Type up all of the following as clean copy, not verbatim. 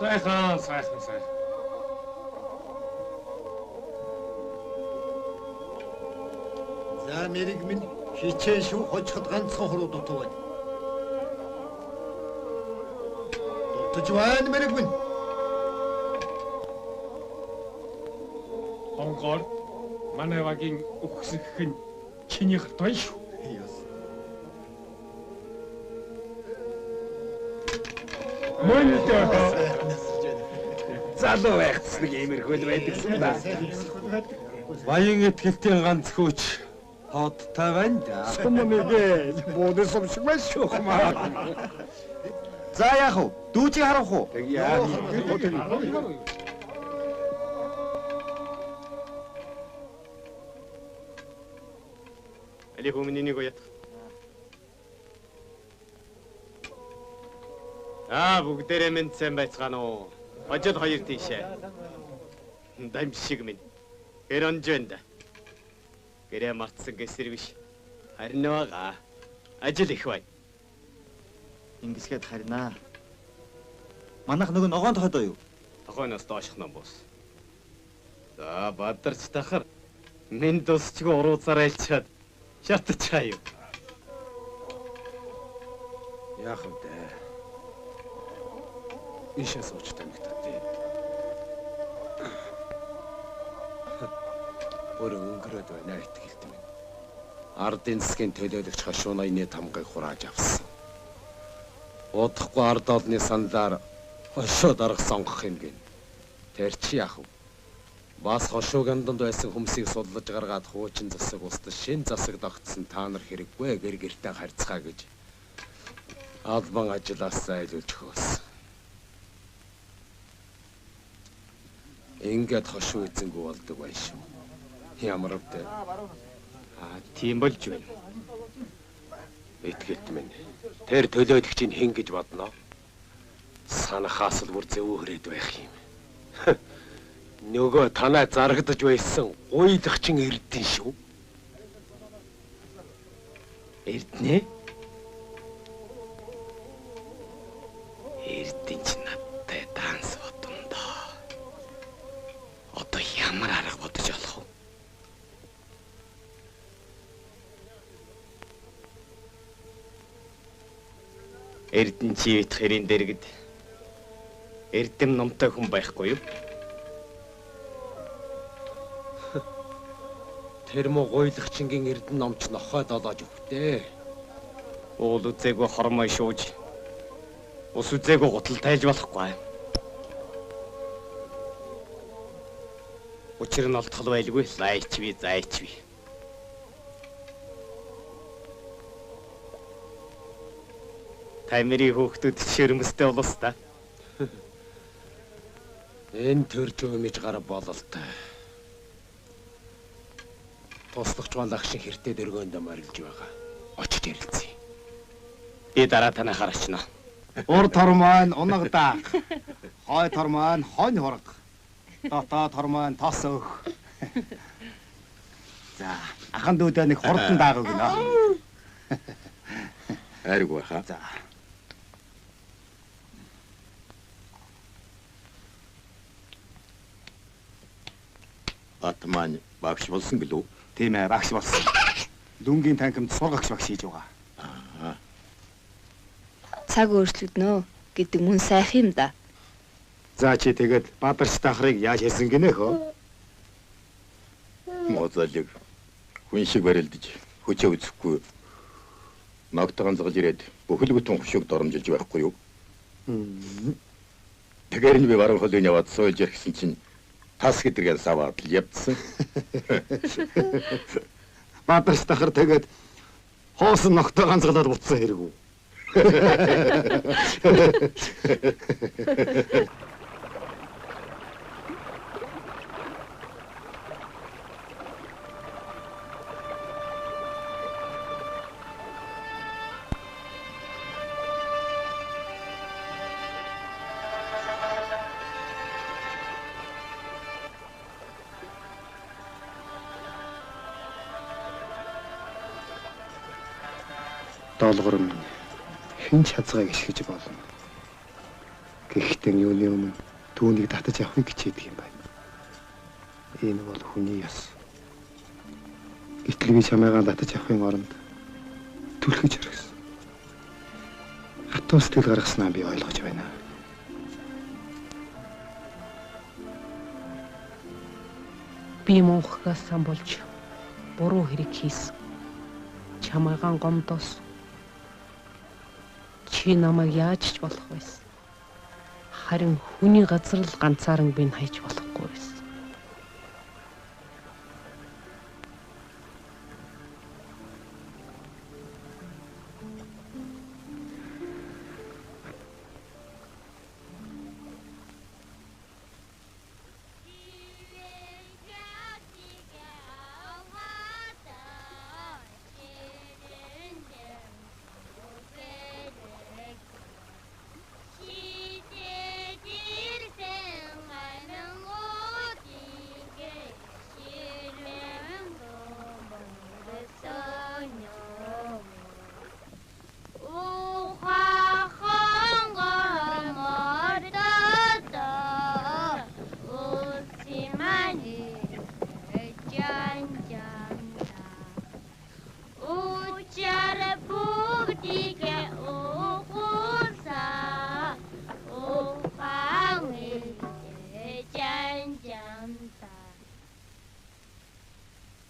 Сайхан. За мэрэг минь хичээн шүү хожиход ганцхан хуруу дутуу байна. Дутаж байна мэрэг минь. Хонгор манай вагийн өгсөх нь чиний хатвай шүү. Мөнтэй. Залуу байхс нэг иймэрхүүл байдагсан да. Баян этгэлтийн ганц хүч хоттой байна да. Сумнэгээ буудсан шиг байна шүү хмаа. За яах вэ? Дүүжийг харах уу? Яа. Али хүмүүнийг уят. Бүгдээрээ мэнд сайн байцгаана уу? Хожил хоёр тийшээ. Дам шиг минь. Гэр онж байна да. Гэрээ мартсан гэсэр биш. Харин байгаа. Ажил их бай. Ингэсгээд харинаа. Манайх нөгөө ногоон тохойдоо юу? Тохойноос доошх ном бус. За бадарч тахар. Минь дусчгүй урууцаараа илчаад шатчихаа юу. Яах вэ? Ишээ суучтай мэгтэй. Өөр өнгөрөөд байна итгэлт минь. Ардын засгийн төлөөлөгч хошуу ноёны тамгыг хурааж авсан. Удахгүй ард олны саналаар хошуу дарга сонгох юм гин. Тэр чи яах вэ? Бас хошуу ганданд байсан хүмүүсийг судлаж гаргаад хуучин засаг устдас шин засаг тогтсон та нар хэрэггүй гэр гэртээ харьцгаа гэж албан ажлаас зайлуулж өгсөн. Ингээд хошуу эзэнгүй болдог байх шүү. Ямар өвдөө. Тийм болж байна. Итгэлт минь. Тэр төлөөлөгчийг хэн гэж бодноо? Санахаас л бүр зөөвөрөөд байх юм. Нөгөө танаа зарагдаж байсан гуйлагчин эрдэн шүү. Эрдэнэ? Эрдэн ч надтай данс бодондоо. Одоо ямар арга бодож болох вэ? Эрдэн чи ит хэрийн дэргэд эрдэм номтой хүн байхгүй юу? Тэр муу гуйлагчингийн эрдэн номч нохойд олоож өгтээ. Уул үзээгүй хормой шууж, ус үзээгүй гутал тайлж болохгүй. Учир нь олдхол байлгүй лайчви зайчви. Таймерийн хөөхтөд ширмэстэй болоос та. Энэ төрж өмж гар бололтой. Туслагч балах шиг хэртээ дөргөөнд морилж байгаа. Очиж ярилцъя. Би дараа танаа харачна. Ур тор маань унаг даах. Хой тор маань хонь хураг. Дотоо тор маань тос өөх. За, ахан дүүдээ нэг хурдан даагав гинэ. Айргүй хаа. За. Бат маань багш болсон гэлөө. Тийм ээ, багш болсон. Дүнгийн танхимд сургагч багш хийж байгаа. Цаг өөрчлөгднө гэдэг мөн сайхан юм да. За чи тэгээд бадарч тахрыг яаж хийсэн гинэ хөө? Моцолиг хүн шиг барилдаж хүчээ үзэхгүй. Ногтогон зогж ирээд бүхэлгүтэн хөшөөг доромжилж байхгүй юу? Тэгээр нь би баруун холыг яваад сууж ирсэн чинь тас гэдэргээ саваад л явдсан. Бадарч тахар тэгээд хоосон ногтоо ганцгалаад бутсан хэрэг үү? Долгор минь хэн ч хязгааг ишгэж болно. Гэхдээ юуны өмнө түүнийг татаж авахыг хичээдэг юм байна. Энэ бол хүний яс. Гэтэл би чамайгаа татаж авахын оронд түлхэж орхисон. Хатуу сэтгэл гаргаснаа би ойлгож байна. Би мөнхгээс сан болж буруу хэрэг хийсэн. Чамайгаан гомдоос. Чи намайг яаж ч болох байсан. Харин хүний газар л ганцаараа би хайж болохгүй байсан.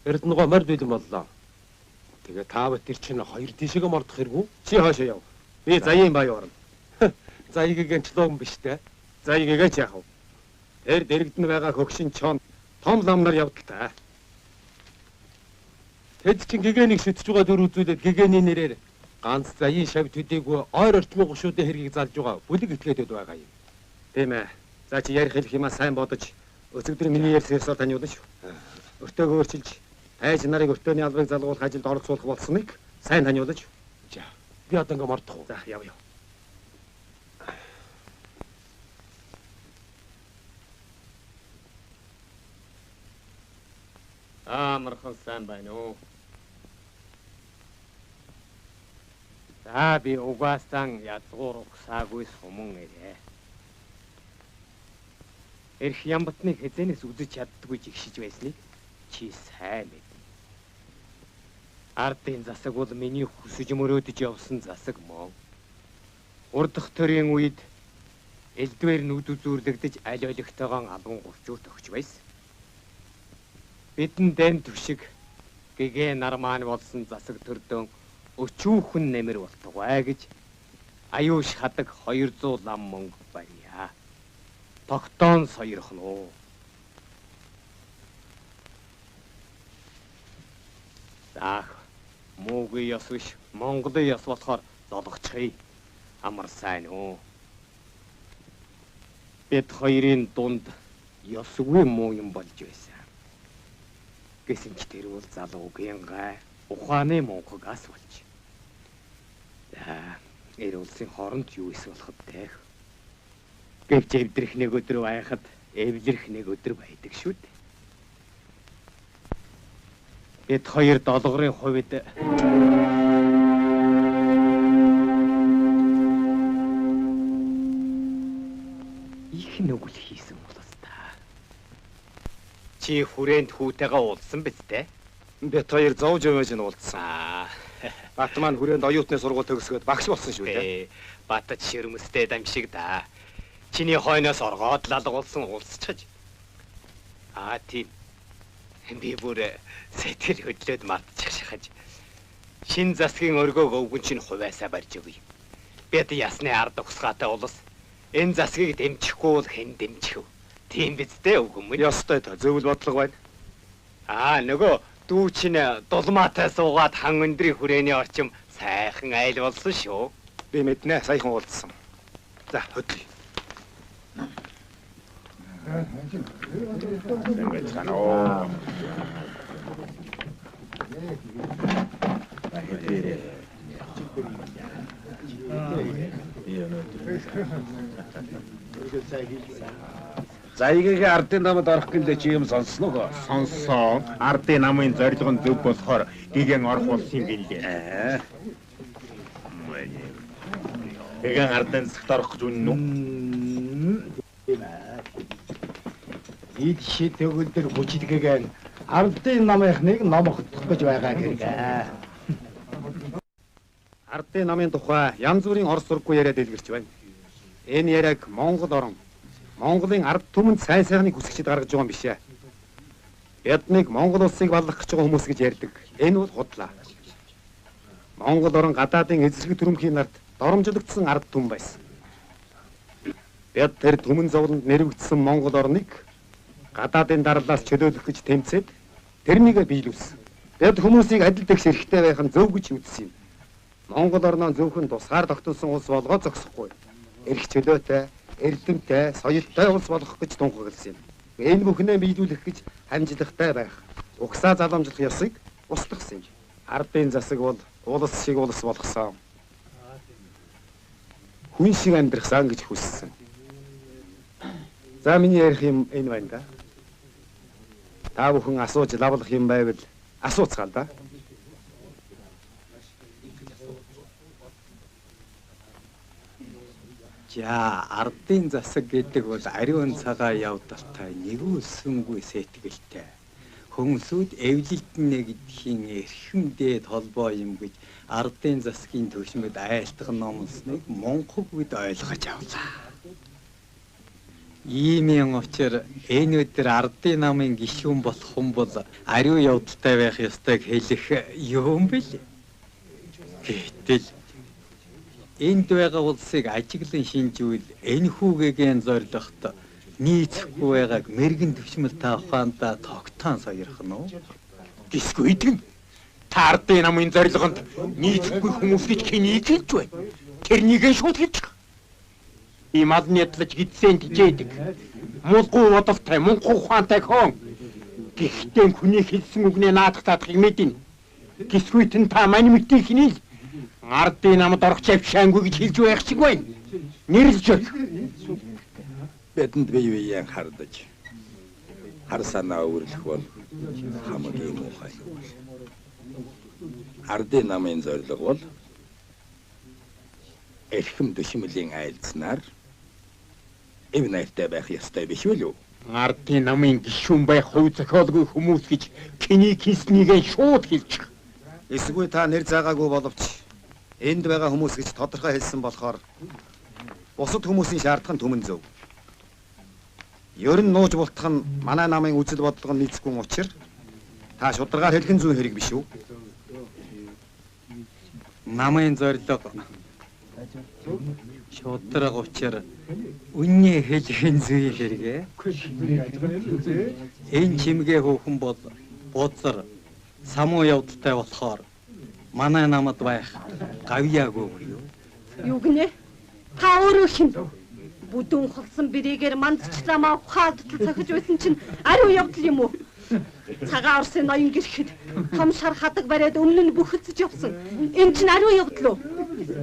Эрдэнэгаа морд бэлэн боллоо. Тэгээ таавд тэр чинь хоёр тишээгээ мордох хэрэггүй. Чи хаашаа яв. Би заяын бай орно. Заягийн члогон биш те. Заягийн ч яах вэ? Тэр дэрэгдэн байгаа хөгшин чон том ламнаар явдaltaа. Тэд чинь гэгэнийг шүтж байгаа дөр үзүүлээд гэгэний нэрээр ганц заяын шав төдийгүй ойр орчмын гушуудын хэргийг залж байгаа бүлэг этгээдэд байгаа юм. Тийм ээ. За чи ярих хэлэх юмаа сайн бодож өцөгдөр миний ярьсаар тань удаа шүү. Өртөөгөө өөрчилж айж нарыг өртөөний албыг залгуулах ажилд оролцуулах болсныг сайн таниулж. За би одоо ингээ мордох уу? За яв. Мархан сайн байна уу? За би угаасаа язгуур угсаагүй суман ирээ. Эрх ямбатны хэзэнээс үзэж чаддгүй жигшиж байсныг чи сайн мэд. Ардын засаг бол миний хүсэж мөрөөдөж явсан засаг мөн. Урдах төрийн үед элдвэр нүд үзүүрлэгдэж аль олигтойгоо алган гурчуут өгч байсан. Бидэн дэм түшиг гэгээ нар маань болсон засаг төрдөн өчүүхэн нэмэр болтугай гэж аюуш хадаг 200 лам мөнгө барья. Тогтоон соёрхон уу. Заах муугүй ёс биш Монголын ёс болохоор золгочихъя. Амар сайн уу. Бид хоёрын дунд ёсгүй муу юм болж байсан. Гэсэн ч тэр бол залуугийн гай ухааны монхогаас болж. За, эр улсын хооронд юу эс болоход те. Гэвч эвдрэх нэг өдөр байхад эвлэрэх нэг өдөр байдаг шүү дээ. Бид хоёр долгорын хувьд их нүгэл хийсэн болоос та. Чи хүрээнд хүүтэйгээ уулзсан биз дээ? Бид хоёр зовж явж уулзсан. Бат маань хүрээнд оюутны сургууль төгсгөөд багш болсон шүү дээ. Батад ширмэстэй дамшиг да. Чиний хойноос оргоод лалгуулсан уулзчихаж. Тийм. Би бүр сэтгэл хөдлөөд мартчих шахаж. Шин засгийн өргөөг өвгөн чинь хуваасаа барьж өгье. Бид ясны ард ухсгаатай улс. Энэ засгийг дэмжихгүй бол хэн дэмжих вэ? Тийм биз дээ өвгөн минь. Ёстой та зөвл бодлого байна. Нөгөө дүү чинь дулмаатай суугаад хан өндрийн хүрээний орчим сайхан айл болсон шүү. Би мэднэ, саяхан уулзсан. За, хөдлөе. Заягийн ардын намд орох гэлээ чи юм сонсноо? Сонссон. Ардын намын зорилго нь зөв болохоор гигэн орох болсон юм билээ. Гигэн ардын засагт орох гэж үнэн үү? Ид шид өгөлдөр хүчилгээгэн ардын намынхныг номогдох гэж байгаа хэрэг. Ардын намын тухай янз бүрийн орс сурггүй яриад дэлгэрч байна. Энэ яриаг Монгол орн, Монголын ард түмэнд сайн сайхныг хүсгчид гаргаж байгаа юм биш ээ. Биднийг Монгол улсыг баллах гэж байгаа хүмүүс гэж ярьдаг. Энэ бол худлаа. Монгол орн гадаадын эзлэг төрөмхийн нарт доромжлогдсон ард түмэн байсан. Бид тэр түмэн зовлонд нэрвэгдсэн Монгол орныг гадаадын дарлаас чөлөөлөх гэж тэмцээд тэрнийг биелүүлсэн. Бид хүмүүсийг адил дэгш хэрэгтэй байх нь зөв гэж үзсэн юм. Монгол орноо зөвхөн тусгаар тогтсон улс болгоо зогсохгүй. Эрх чөлөөтэй, эрдэмтэй, соёлтой улс болгох гэж тунхагласан юм. Энэ бүхнээ биелүүлэх гэж хамжлагтай байх. Угсаа заламжлах ёсыг устгасан юм. Ардын засаг бол улс шиг улс болгосон. Хүн шиг амьдрахсан гэж хүссэн. За миний ярих юм энэ байна да. Та бүхэн асууж лавлах юм байвал асууцгаал да. За ардын засаг гэдэг бол ариун цагаан явдалтай нэгүүлсэнгүй сэтгэлтэй. Хүмүүсүүд эвлэлтнэ гэдгийн эрхэмдээ толбоо юм гэж ардын засгийн төвшмөд айлтган номлосныг монхогвд ойлгож авлаа. Иймийн учир энэ өдөр ардын намын гишүүн болох хүн бол ариун явдалтай байх ёстойг хэлэх юм бэл. Гэтэл энд байгаа улсыг ажиглан шинжүүл энэ хүүгээгийн зорилгот нийцэхгүй байгааг мэрэгэн төвшмөл та ухаандаа тогтоон сойрох нь уу? Гисгүй идэгэн. Та ардын намын зорилгонд нийцэхгүй хүмүүс гэж хэнийг хэлж байна? Тэрнийг шууд хэлж байгаа. Ийм алны ядлаж гидсэн тижээдэг. Мулгуу бодолтой, мунхуу ухаантай хон. Гэхдээ хүний хэлсэн үгнээ наадах таадахыг мэднэ. Гисгүйт нь та мань мэтийн хинэл ардын намд орох чавшаангүй гэж хэлж байх шиг байна. Нэрлж өг. Бидэнд бие биеийн хардаж хар санаа өөрлөх бол хамгийн муухай. Ардын намын зорилго бол эрхэм төшмөлийн айлцнаар эв найртай байх ёстой биш үү? Ардын намын гишүүн байх хувь зохиолгүй хүмүүс гэж киний хийснийг шууд хэлж байгаа. Эсвэл та нэр заагаагүй боловч энд байгаа хүмүүс гэж тодорхой хэлсэн болохоор бусад хүмүүсийн шаардах нь түмэн зөв. Ер нь нууж бултах нь манай намын үзэл бодлого нийцэхгүй учраас та шударгаар хэлхэн зүүн хэрэг биш үү? Намын зорилго шударга учраас үнний хэлхэн зүүн хэрэгэ. Энэ чимгээ хөөхөн бол бузар самуу явдалтай болохоор манай намад байх гавьяагүй юу? Юу гинэ? Та өөрөө хин? Бүдүүн холсон бэрийгээр мандчлаамаа ухаалдтал цохиж байсан чинь ариун явдал юм уу? Цагаан Орсын ноён гэрхэд том шар хадаг бариад өмнө нь бүхэлдэж явсан. Энэ чинь ариун явдал уу?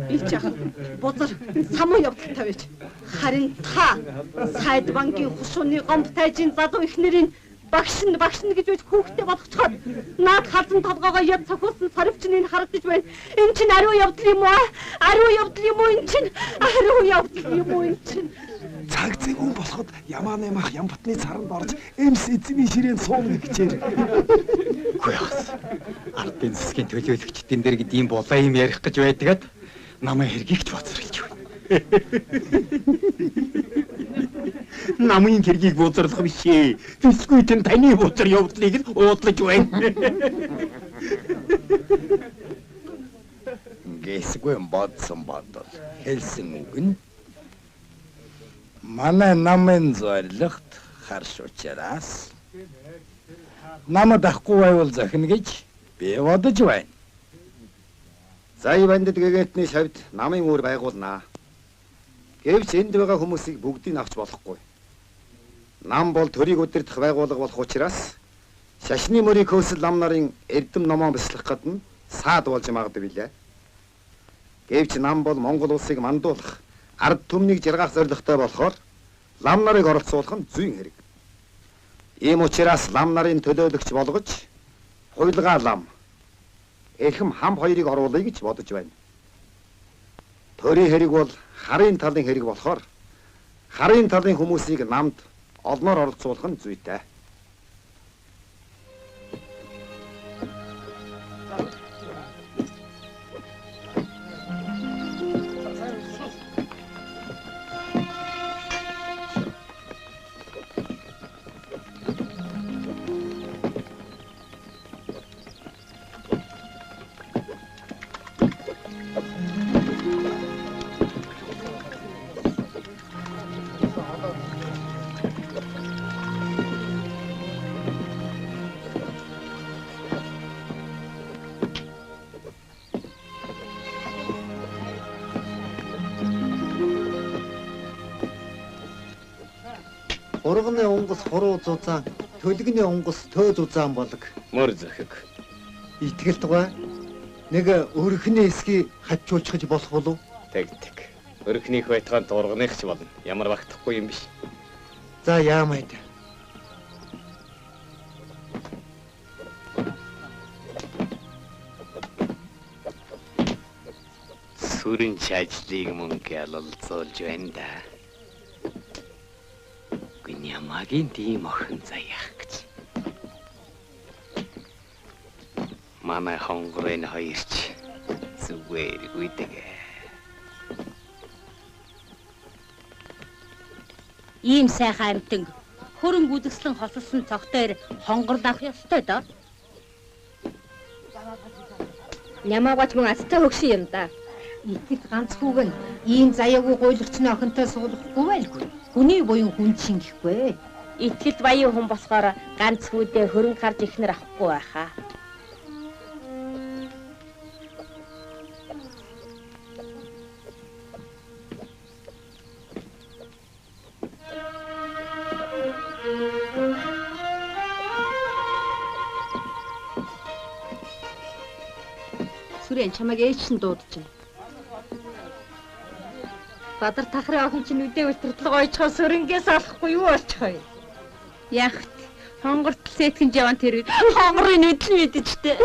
Би ч яах бузар самуу явдал тавьж. Харин та сайд банкын хушууны гомб тайжийн залуу ихнэрийн багш нь гэж үз хүүхдээ болгочход наад халзан толгоогоо яд цохиулсан сарвчныг харагдаж байна. Энэ чинь ариун явдал юм уу? Ариун явдал юм уу энэ чинь? Ариун явдал юм уу энэ чинь? Цаг зэг хүн болоход ямааны мах ямбатны царанд орж эмс эзэмийн ширээнд сууна гэжээр. Үгүй яас. Ардын засгийн төлөөлөгчдийн дээр гэдэг юм булаа юм ярих гэж байдгаад намайг хэргийгч боцорлж байна. Намын хэргийг бузарлах биш ээ. Тэсгүй тэн таны бузар явдлыг л уудлаж байна. Гэсгүй бодсон бодол. Хэлсэн үг нь манай намын зорилгот харш учраас намд ахгүй байвал зохино гэж би бодож байна. Зай бандд гэгээдний шавьд намын үүр байгуулнаа. Гэвч энд байгаа хүмүүсийг бүгдийг авч болохгүй. Нам бол төрийг удирдах байгууллага болох учраас шашны мөрийг хөөсөл нам нарын эрдэм номоо бяцлах гадна саад болж магадгүй билээ. Гэвч нам бол Монгол улсыг мандуулах ард түмнийг жаргах зорилготой болохоор лам нарыг оролцуулах нь зүйн хэрэг. Ийм учраас лам нарын төлөөлөгч болгож хуйлгаа лам эрхэм хам хоёрыг оруулъя гэж бодож байна. Төрийн хэрэг бол харын талын хэрэг болохоор харын талын хүмүүсийг намд олноор оролцуулах нь зүйтэй. Урганы онгоц хуруу зузаан, төлгөний онгоц төө зузаан болог. Мөр зөхөг. Итгэлтгай. Нэг өрхний эсгийг хатжуулчихж болох болов? Тэгтэг. Өрхнийх байтгаанд урганых ч болно. Ямар багтахгүй юм биш. За яамайд. Сүрэн ажлыг мөнгө ялалцуулж байна да. Ямагийн тийм охин заяах гэж. Манай хонгорын хоёрч зүгээр үйдэг. Ийм сайхан амьтан хөрөнгө үдгслэн хосолсон цогтойр хонгорлах ёстой доо. Нямаагач мөн азтай хөгшин юм да. Итгэл ганцхүүг нь ийм заяагүй гуйлгчны охинтой суулгахгүй байлгүй. Хүний буян хүн шингэхгүй. Итгэлд баян хүн болохоор ганц хүүдээ хөрөнгө харж ихнэр авахгүй байхаа. Сүрэн чамайг ээж шин дуудаж байна. Бадар тахрын охин чинь үдээ үлтрэлэг ойчхоо сүрэнгээс алахгүй юу болчихоё. Ягт хонгортл сэтгэн жаван тэр хонгорын үдэл мэдчихтэй.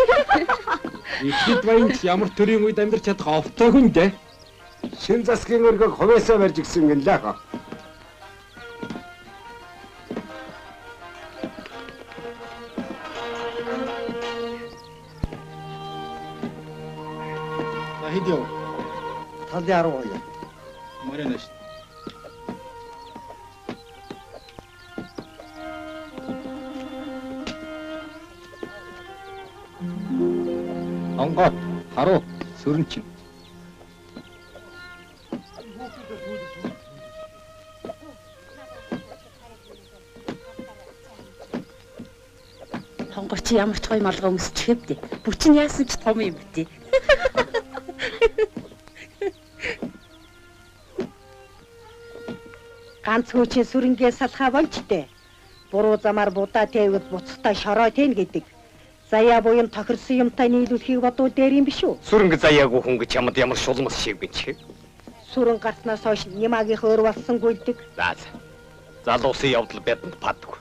Ихэд баян ямар төрийн үед амьдарч чадах овтой хүн дээ. Шин засгийн өргөг хувьяасаа барьж гисэн юм лээ хаа. Хидио. Талын 12. Маринаш. Онгот, харуу, сүрэнчин. Хонгор чи ямар ч гоё малгай өмсчих хэвдээ. Бүчин яасан ч том юм битээ. Ганц хүчин сүрэнгээс салхаа болжтэй. Буруу замаар будаа тэвэд буцахтаа шороо тэн гэдэг. Заяа буян тохирсон юмтай нийлүүлэхийг бодвол дээр юм биш үү? Сүрэнг заяагүй хүн гэж ямад ямар шулмас шиг бинч. Сүрэн гарснаас хойш Нямаагийн өөр болсон гүйлдэг. За. Залуусын явдал бидэнд падгүй.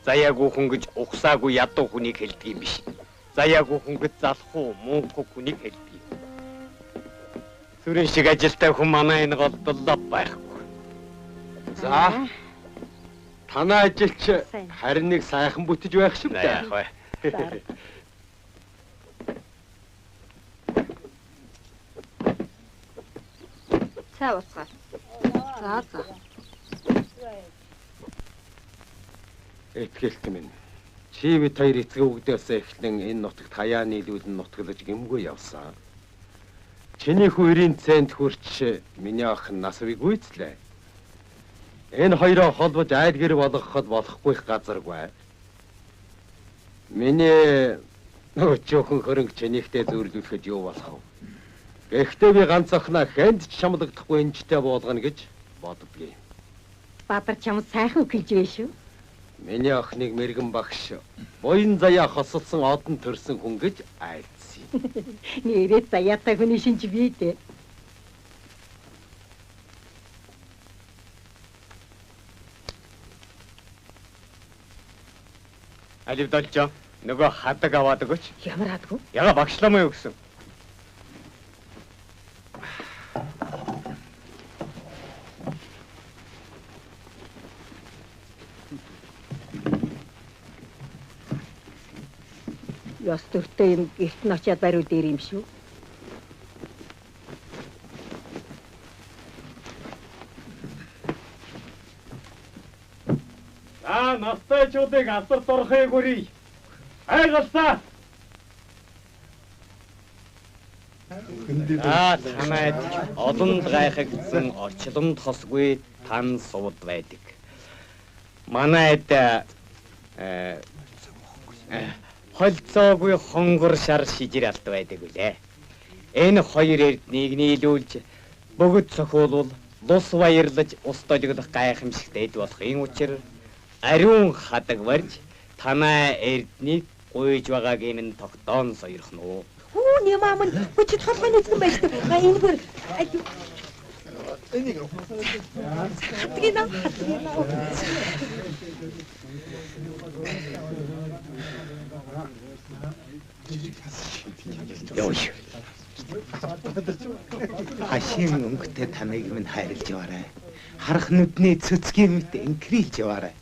Заяагүй хүн гэж ухсаагүй ядуу хүнийг хэлдэг юм биш. Заяагүй хүн гэж залхуу мөнхөг хүнийг хэлдэг. Сүрэн шиг ажилтай хүн манай энэ голдоллоо байхгүй. За. Танаа ажилч харин нэг сайхан бүтэж байх шиг дээ. Яах вэ? Цаа уцгаа. За. Этгэлт минь. Чи бид хоёр эцэг өвгдөөс эхлэн энэ нутагт хаяа нийлүүлэн нутаглаж гэмгүй явсан. Чиний хоёрын цэнд хүрч миний ах насвыг гүйцлээ. Энэ хоёроо холбож айл гэр болгоход болохгүй газаргүй. Миний өчөөхөн хөрөнгө чинийхтэй зөвлөлөхэд юу болох вэ? Гэхдээ би ганц охиноо хэнд ч шамлагдахгүй энэчтэй болгоно гэж боддгийн. Бадар чам сайхан хэлж байна шүү. Миний охиныг мэрэгэн багш буян заяа хосолсон одон төрсөн хүн гэж айлцсан. Нэрээ заяатай хүний шинж бий дээ. Аливдолжоо нөгөө хадаг аваад өгөөч. Ямар хадгүй? Яга багшламаа юу гэсэн. Ёс төртөө юм гэрт нь очиад бариу дээр юм шүү. Настайчуудыг асар дорхыг хүрий. Айгалсаа. Танайд олонд гайхагдсан очлонд хосгүй тан сууд байдаг. Манайд холцоогүй хонгор шар шижир алт байдаг үлээ. Энэ хоёр эрднийг нийлүүлж бөгөд цохиулвал лус баярлаж ус долгидох гайхамшигтай болохын учир ариун хадаг барьж танай эрднийг гуйж байгааг энэ тогтоон сойрхон уу. Хүү нэмам нь хүчит толгойн эзэн байж таа. Энэ бүр энийг хатгина. Ёо. Хашийн өнгөтэй таныг минь хайрлж яваарай. Харах нүдний цэцгийн мэт инкрилж яваарай.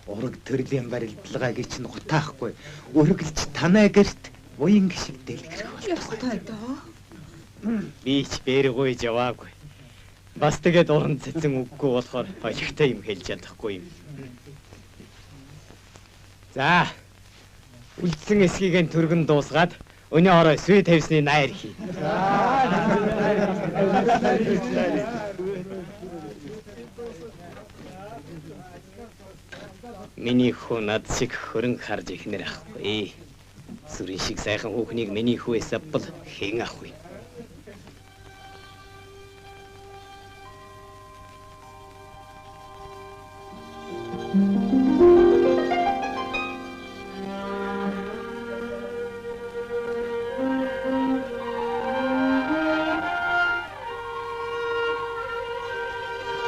Ураг төрлийн барилдлагыг чинь гутаахгүй өргөлж танай гэрт буян гişиг дэлгэрэх бол. Ястай доо. Би ч бэргүйж яваагүй. Бас тэгээд уран цэцэн үггүй болохоор олигтой юм хэлж чадахгүй юм. За. Үлдсэн эсгийг түргэн дуусгаад өнөө орой сүй тавьсны найр хий. Миний хүн над шиг хөрөнгө харж ихнэр ахгүй. Сүрийн шиг сайхан хүүхнийг миний хүйс авбал хэн ах вэ?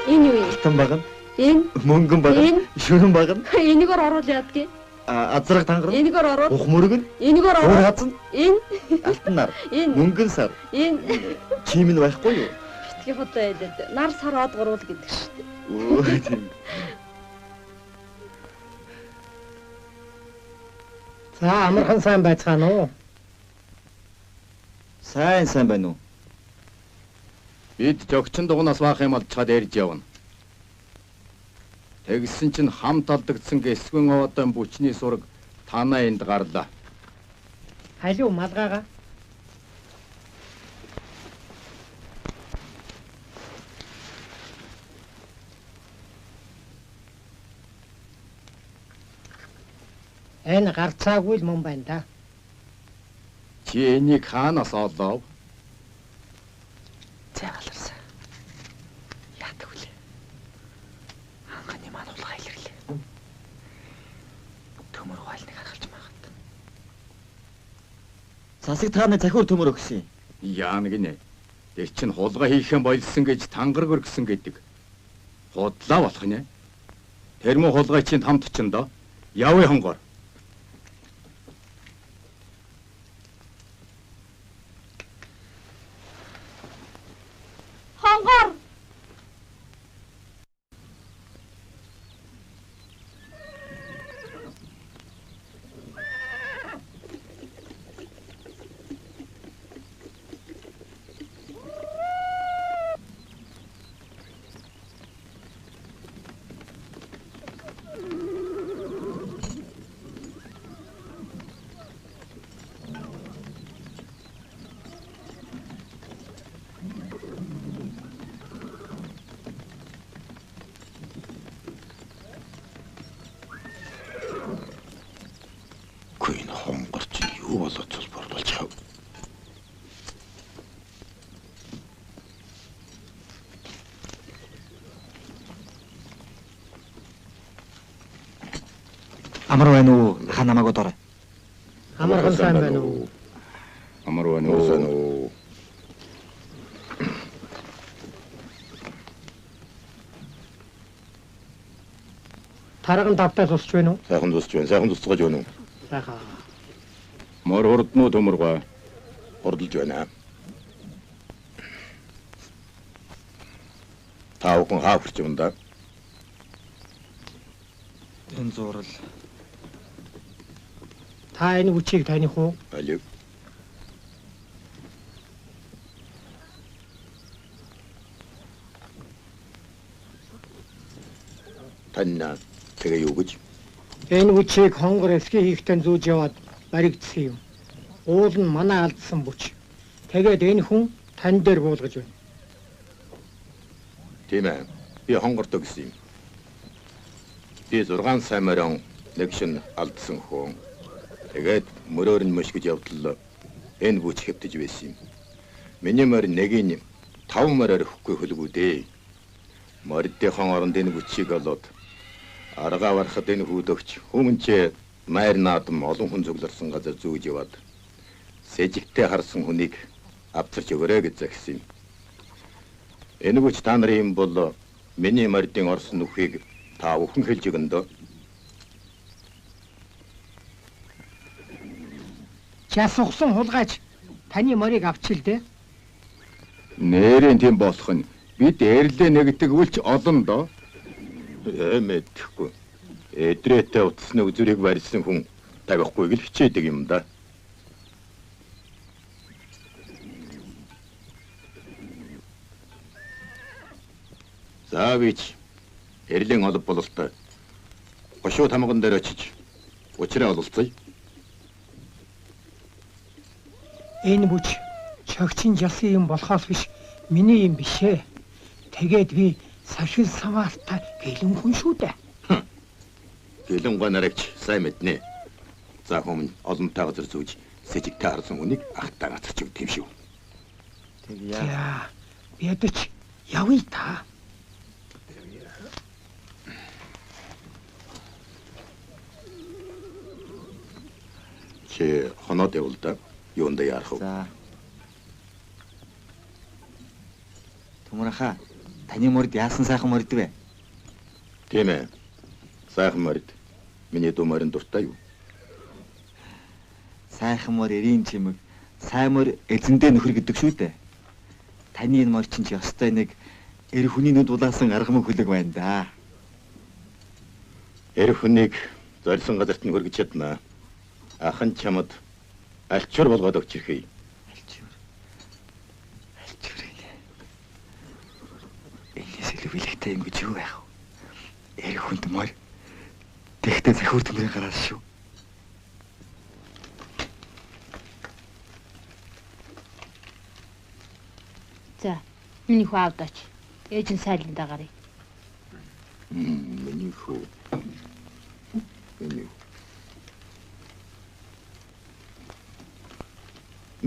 Энэ юу юм? Тан багна. Энэ Мөнгөн багна. Шүрэн багна. энийгээр оруул яадгийг. Азраг тангар. Энийгээр оруул. Ух мөргөн. Энийгээр Уур оруул. хазан. Энэ Алтан нар. Энэ Мөнгөн сар. энэ Чим нь байхгүй юу? битгий хотоо эдэд нар сараад гурвал гэдэг шүү дээ. Өө тийм. За амархан сайн байцгаана уу? Сайн байна уу? Бид жогчин дугнаас баах юм бол чад ярьж явна. Тэгсэн чинь хамт алдагдсан гэсгэн овоотой бүчний сураг танаа энд гарлаа. Халиу малгайгаа. Энэ гарцаагүй л мөн байна да. Чи энийг хаанаас олов? Зайгаларсан. Яадаг үлээ. Ханганы мануулга илэрлээ. Төмөр хуайлныг харгалж магад. Засаг тааны захиур төмөр өгсөн. Яа нэгнэ. Тэр чин хулгай хийхэн болсон гэж тангараг өргсөн гэдэг. Худлаа болох нэ. Тэр мө хулгай чинь хамт чин доо. Явъя хонгор. Хонгор. Энэ хонгор чи юу болоод цус борлуулж хав? Амар байна уу? Ха намайг одоорой. Амархан сайн байна уу? Амар байна уу? Тарган давтаас усч байна уу? Сайхан тусч байна. Сайхан тусгаж байна уу? Сайхан. Мор хурднуу төмөргөө. Хурдалж байна. Та бүхэн хаа хүрч юм да? Энэ зурал Та энэ үчийг таних уу? Алив. Танна тэгээ юу гэж? Энэ үчийг хонгор эсхий хийхтэн зүүж яваад баригдсан юм. Уул нь манай алдсан бүч. Тэгээд энэ хүн тань дээр буулгаж байна. Тийм ээ. Би хонгортой гэсэн юм. Би 6 сая морин нэг шин алдсан хүн. Тэгээд мөрөөр нь мөшгөж явдал энэ бүч хэвтэж байсан юм. Миний морин нэгийн 5 мороор өгөхгүй хөлгүү дээ. Моридын оронд энэ бүчийг олоод аргаа барахад энэ хүүдөгч хүмүүнчээ майр наадам олон хүн зөвлөрсөн газар зүүж яваад сэжигтэй харсан хүнийг авчирч өгөөрэй гэж загсан юм. Энэ бүч та нарын юм бол миний моридын орсон нүхийг та өхөн хэлж өгнө дөө. Час ухсан хулгайч таны морийг авчил дээ. Нэрийн тийм болох нь бид эрлээ нэгдэг үлч олон доо. Мэдхгүй. Эдрээтэй утасны үзүрийг барьсан хүн тавихгүй гэл хичээдэг юм да. Заавич эрлийн олов бололтой. Гошуу тамган дээр очиж учраа ололцъя. Энэ бүч чогчин ялсан юм болохоос биш миний юм бишээ. Тэгээд би сашил самаалтай гэлэн хүн шүү дээ. Гэлэн гонорогч сайн мэднэ. За хүмүүн олонтой газар зүүж сэжигтэй харсан хүнийг ахтаа гацарч өгд юм шүү. Яа, ядаж явъя та. Чи хоноод явал да. Юунд яарах вэ? За. Төмөрхөө таны морид яасан сайхан морид вэ? Тийм ээ. Сайхан морид. Миний дүү морин дуртай юу? Сайхан мор эрийн чимэг, сайн мор эзэндээ нөхөр гэдэг шүү дээ. Таны энэ мор чинь ч ёстой нэг эр хүний нүд улаасан аргамаг хүлэг байна да. Эр хүнийг зорьсон газарт нь хөргөж чадна. Ахан чамд альчуур болгоод өгч ирхий. Альчуур. Энэс илүү билэгтэй юм гэж юу байх вэ? Эр хүнд мор. Тэгтээ захиур төмрийн гараас шүү. За, миний хүү авдаач. Ээж нь сайландаа гарыг. Миний хүү.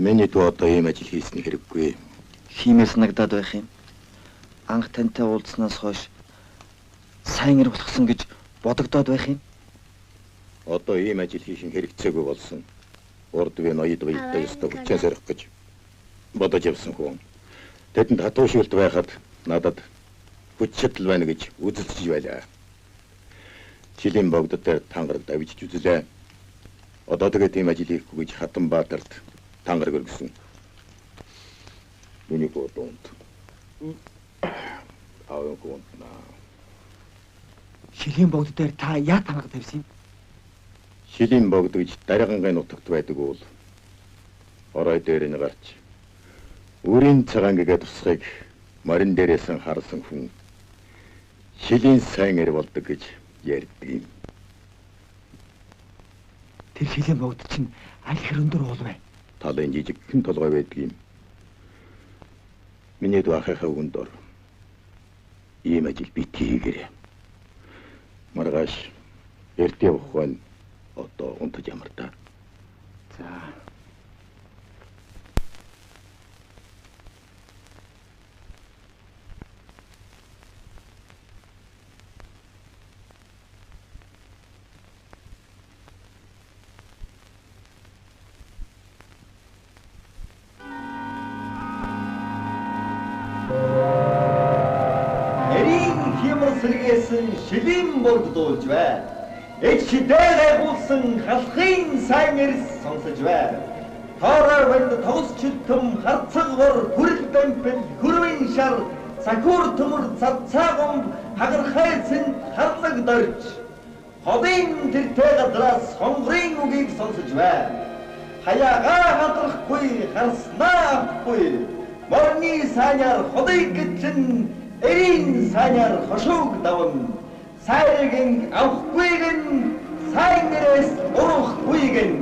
Миний дүү одоо ийм ажил хийсний хэрэггүй. Хиймээр санагдаад байх юм. Анх тантай уулзснаас хойш сайн ир болгосон гэж бодогдоод байх юм. Одоо ийм ажил хийх хэрэгцээгүй болсон. Урд би ноёд байлтай ёстой хүчээ сорих гэж бодож явсан хүн. Тэдэнд хатуу шилт байхад надад хүч чадал байна гэж үзэлцэж байлаа. Жилийн богдод дээр тангараг давж үзлээ. Одоо тэгээд ийм ажил хийхгүй гэж Хатан Баатарт тангараг өргөсөн. Миний бодонд. Аавын наа. Шилийн богд дээр та яа тангараг тавьсан юм? Шилийн богд гэж дараагангийн нутагт байдаг бол орой дээр нь гарч үрийн цагаангээ тусахыг морин дээрээс нь харсан хүн шилийн сайн эр болдог гэж ярьдаг юм. Тэр шилийн богд чинь аль хэр өндөр уул вэ? Талын жижигхэн толгой байдаг юм. Миний дүү ахыхаа үгэнд ор. Ийм ажил бит хийгээрэй. Маргааш эрт явах хүн одоо унтаж ямар та. За. Сэргээсэн шилийн богд дуулж байна. Эд шидээр агуулсан халахын сайн эрс сонсож байна. Тоороор банд тогс чөлтөм харцаг бор хүрэл дампил хөрвийн шар сахиур төмөр цавцаагом хагархай цэнд харлаг дорж Ходын тэртэй газраас сонгорын үгийг сонсож байна. Хаягаа хадрахгүй, харснаа авахгүй. Морны сайнаар ходыг гэтлэн, эрийн сайнаар хошууг давна. Сайрын авахгүйг нь сайн нэрээс урахгүйг нь.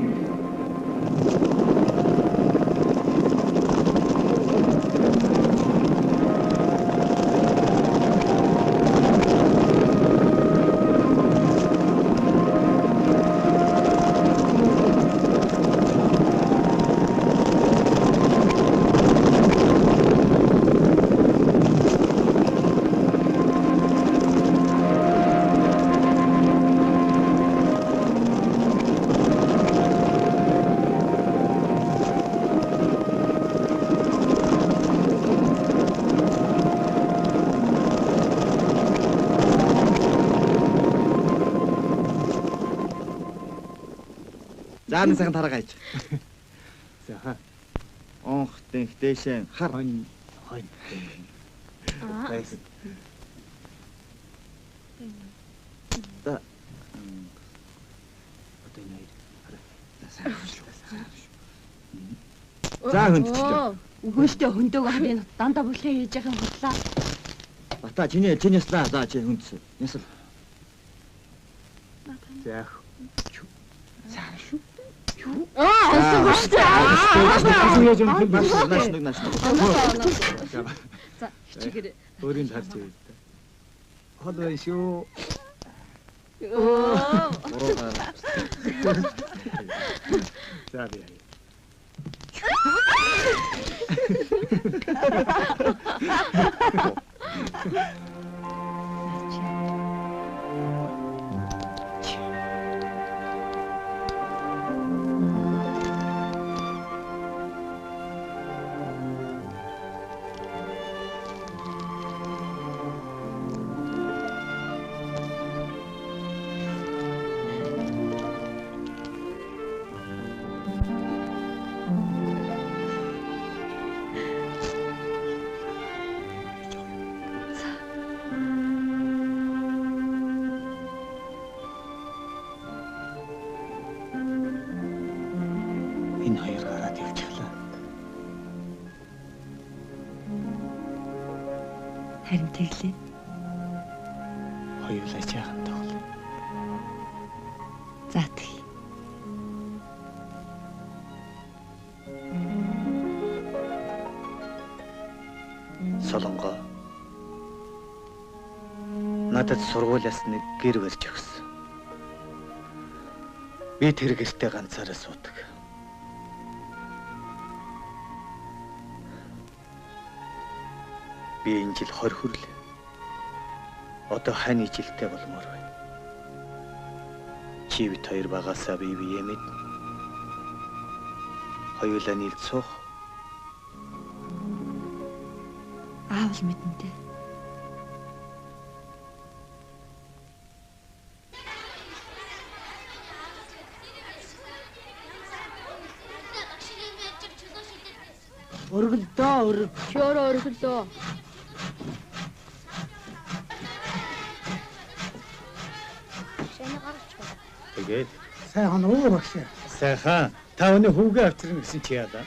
Зааны сайхан тараагаач. За. Онх тэнхтэйшэн хар. Хонь. Байс. За. Одоо нэр. За хүндчлээ. Өгөөстэй хөндөг харин дандаа бүлгээ хийж яхин хутлаа. Бата чиний яслаа. За чи хүндсэн. Ясал. За. За, хичээгээр. Өөрийн харж байв. Хол бай шүү. За би. Энэ хоёр гараад явчихлаа. Харин тэглээ. Хоёулаа чаахан тоглоо. За тэг. Солонгоо. Надад сургуулиас нэг гэр барьж өгсөн. Би тэр гэртээ ганцаараа суудаг. Би энэ жил 20 хүрлээ. Одоо хань ижилтэй болмоор байна. Чи бит хоёр багасаа бие мэд. Хоёулаа нийлж суух. Аавал мэдэнтэй. Өргөлдөө өрг. Чөөрө өргөлөө. Тэгээд Сайхан уу багш. сайхан та өнөө хүүгээ авчирна гэсэн чи яа да?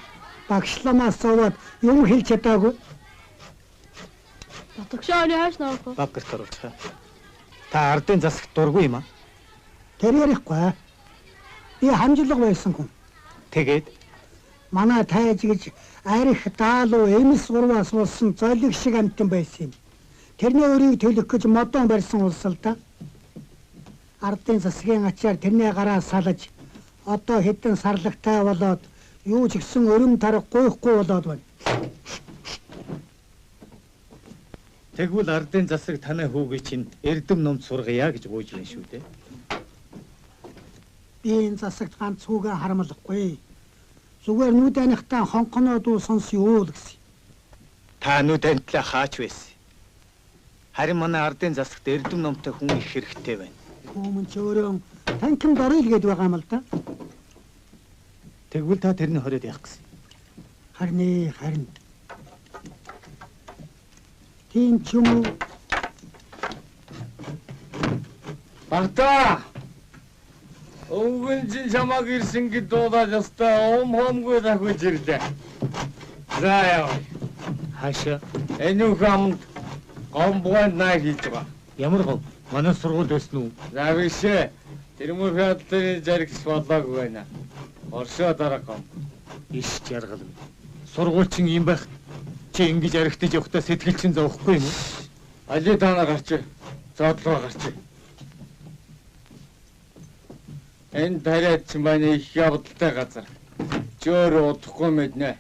Багшламаас суугаад юм хэлж чадаагүй. Татгшааны хааш нөрөх. Баг гэрт оруулах. Та ардын засагт дургүй юм аа. Тэр ярихгүй. Би хамжлаг байсан хүн. Тэгээд Манай тайж гэж арих даалуу эмс урваас болсон золиг шиг амтан байсан юм. Тэрний өрийг төлөх гэж модон барьсан улс л да. Ардын засгийн ачаар тэрний гараа салж одоо хэдэн сарлагтай болоод юу ч гэсэн өрөм тарах гойхгүй болоод байна. тэгвэл ардын засаг танай хүүгээ чинь эрдэм номд сургая гэж бууж байна шүү дээ. Би энэ засагт ганц хүүгээ харамлахгүй. Зүгээр нүд анихтаа хонхноо дуу сонсё л гэсэн. Та нүд антлаа хаач байсан. Харин манай ардын засагт эрдэм номтой хүн их хэрэгтэй байна. Хүмүүс ч өөрөө танхимд орё л гээд байгаа юм л да. Тэгвэл та тэрний хориод явах гэсэн. Харин. Тийм ч юм уу? Багтаа Өвгөн чинь чамаг ирсэн гэж дуудаад өстой хомгүй дахиж ирлээ. За яа. Хаашаа? Энэ үхэмд гомбгонд наа хийж байгаа. Ямар гов? Манай сургууль байсан уу? За бишээ. Тэр мөр хаадлын жаргч болоогүй байна. Оршоо дараахан. Иш жаргал. Сургуульчин юм байх. Чи ингэж аригтаж явахдаа сэтгэл чинь зовхгүй юм уу? Али танаа гарч. Зоодлоо гарч. Энэ тариад чинь манай их явдалтай газар. Чөөр удахгүй мэднэ.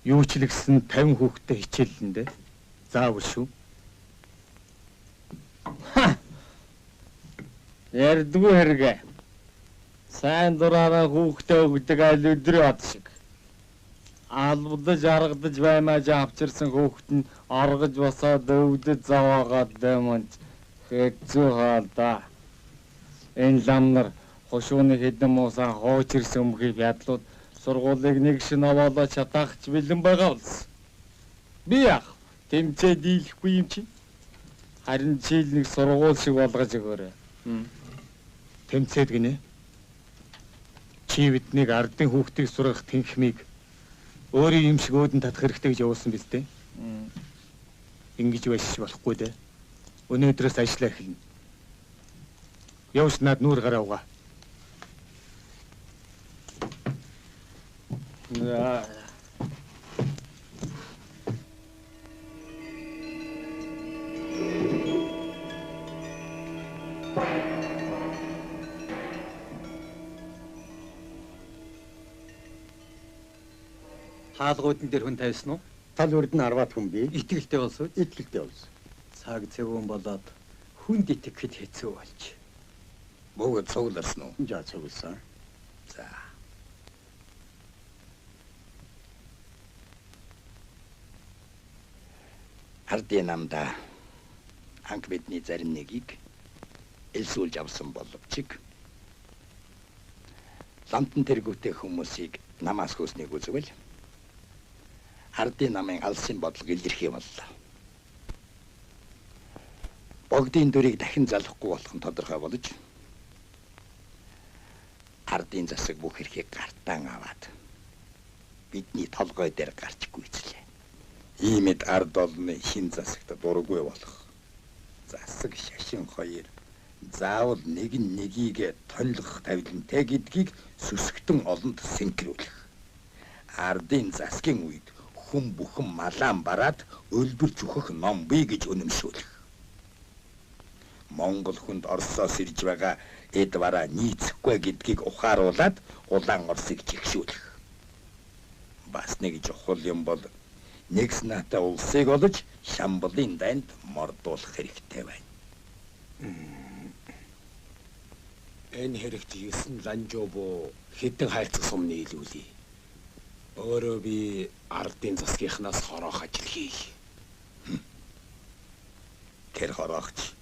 Юу ч л гэсэн 50 хүүхэдтэй хичээллэндээ. Заавал шүү. Ярдгүй хэрэг. Сайн дураараа хүүхдээ өгдөг аль өдрөө ад шиг. Албадаж аргадаж баймааж авчирсан хүүхэд нь аргаж босоод өвдөж заваагаад дэмонж хэцүү хаалда. Энэ ламнар хошууны хэдэн муусаа хооч ирсэн өмхийг ядлууд сургуулийг нэг шин аваалаа чадахч бэлэн байгаа болсон. Би яах? Тэмцээ дийлэхгүй юм чи. Харин чийл нэг сургууль шиг болгож өгөөрэй. Тэмцээд гинэ. Чи биднийг ардын хүүхдийг сургах тэнхмийг өөрийн юм шиг өөдөн татах хэрэгтэй гэж явуулсан биз дээ. Ингэж байж болохгүй дээ. Өнөөдрөөс ажиллаа эхэлнэ. Явж над нүүр гараа угаа. За. Хаалгуудын дээр хүн тавьсан уу? Тал үрд нь 10-аад хүн бий. Итгэлтэй болсон. Итгэлтэй болсон. Цаг цэвүүн болоод хүнд итгэхэд хэцүү болж. Бөгөөд цугларсан уу? За цугласан. За. Ардын намда анх бидний зарим нэгийг элсүүлж авсан боловч ламтан тэргүүтэй хүмүүсийг намаас хөөснийг үзвэл ардын намын алсын бодлого илэрхий боллоо. Богдын дүрийг дахин залахгүй болох нь тодорхой болж ардын засаг бүх эрхийг гартаан аваад бидний толгой дээр гарч гүйцлээ. Иймэд ард олны хин засагт дургүй болох. Засаг шашин хоёр заавал нэг нь нэгийг тонлох тавилантай гэдгийг сүсгтэн олонд сэнхрүүлэх. Ардын засгийн үед хүн бүхэн малаан бараад өлбөрч өгөх ном бий гэж үнэмшүүлэх. Монгол хүнд Оросоос ирж байгаа эд бараа нийцэхгүй гэдгийг ухааруулад Улаан Оросыг чигшүүлэх. Бас нэг чухал юм бол нэгс наатай улсыг олж Шамбалын дайнд мордуулах хэрэгтэй байна. Энэ хэрэгт 9 ланжообо хэдэн хайрцаг сумны илүүлээ. Өөрөө би ардын засгийнхнаас хороох ажил хийе. Тэр хороогч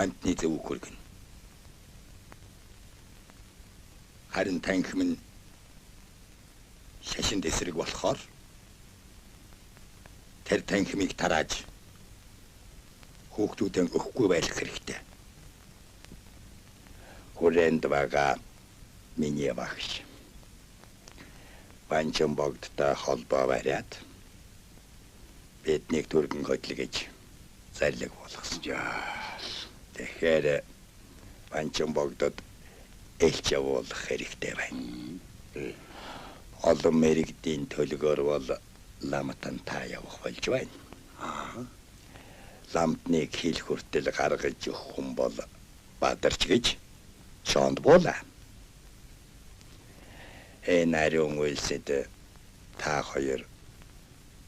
антны зөв хүргэн. Харин танхим нь шашин дэсрэг болохоор тэр танхимыг тарааж хүүхдүүдэн өгөхгүй байх хэрэгтэй. Хүрээнд байгаа миний багш Банчин богдтой холбоо бариад биднийг түргэн хөдлөж зарлиг болгосон. Тэгэхээр Банчин богдод элч явуулах хэрэгтэй байна. Олон мэрэгдийн төлгөөр бол ламтан та явах болж байна. Ламтныг хил хүртэл гаргаж өгөх хүн бол бадарч гэж чонд буула. Энэ ариун үйлсэд та хоёр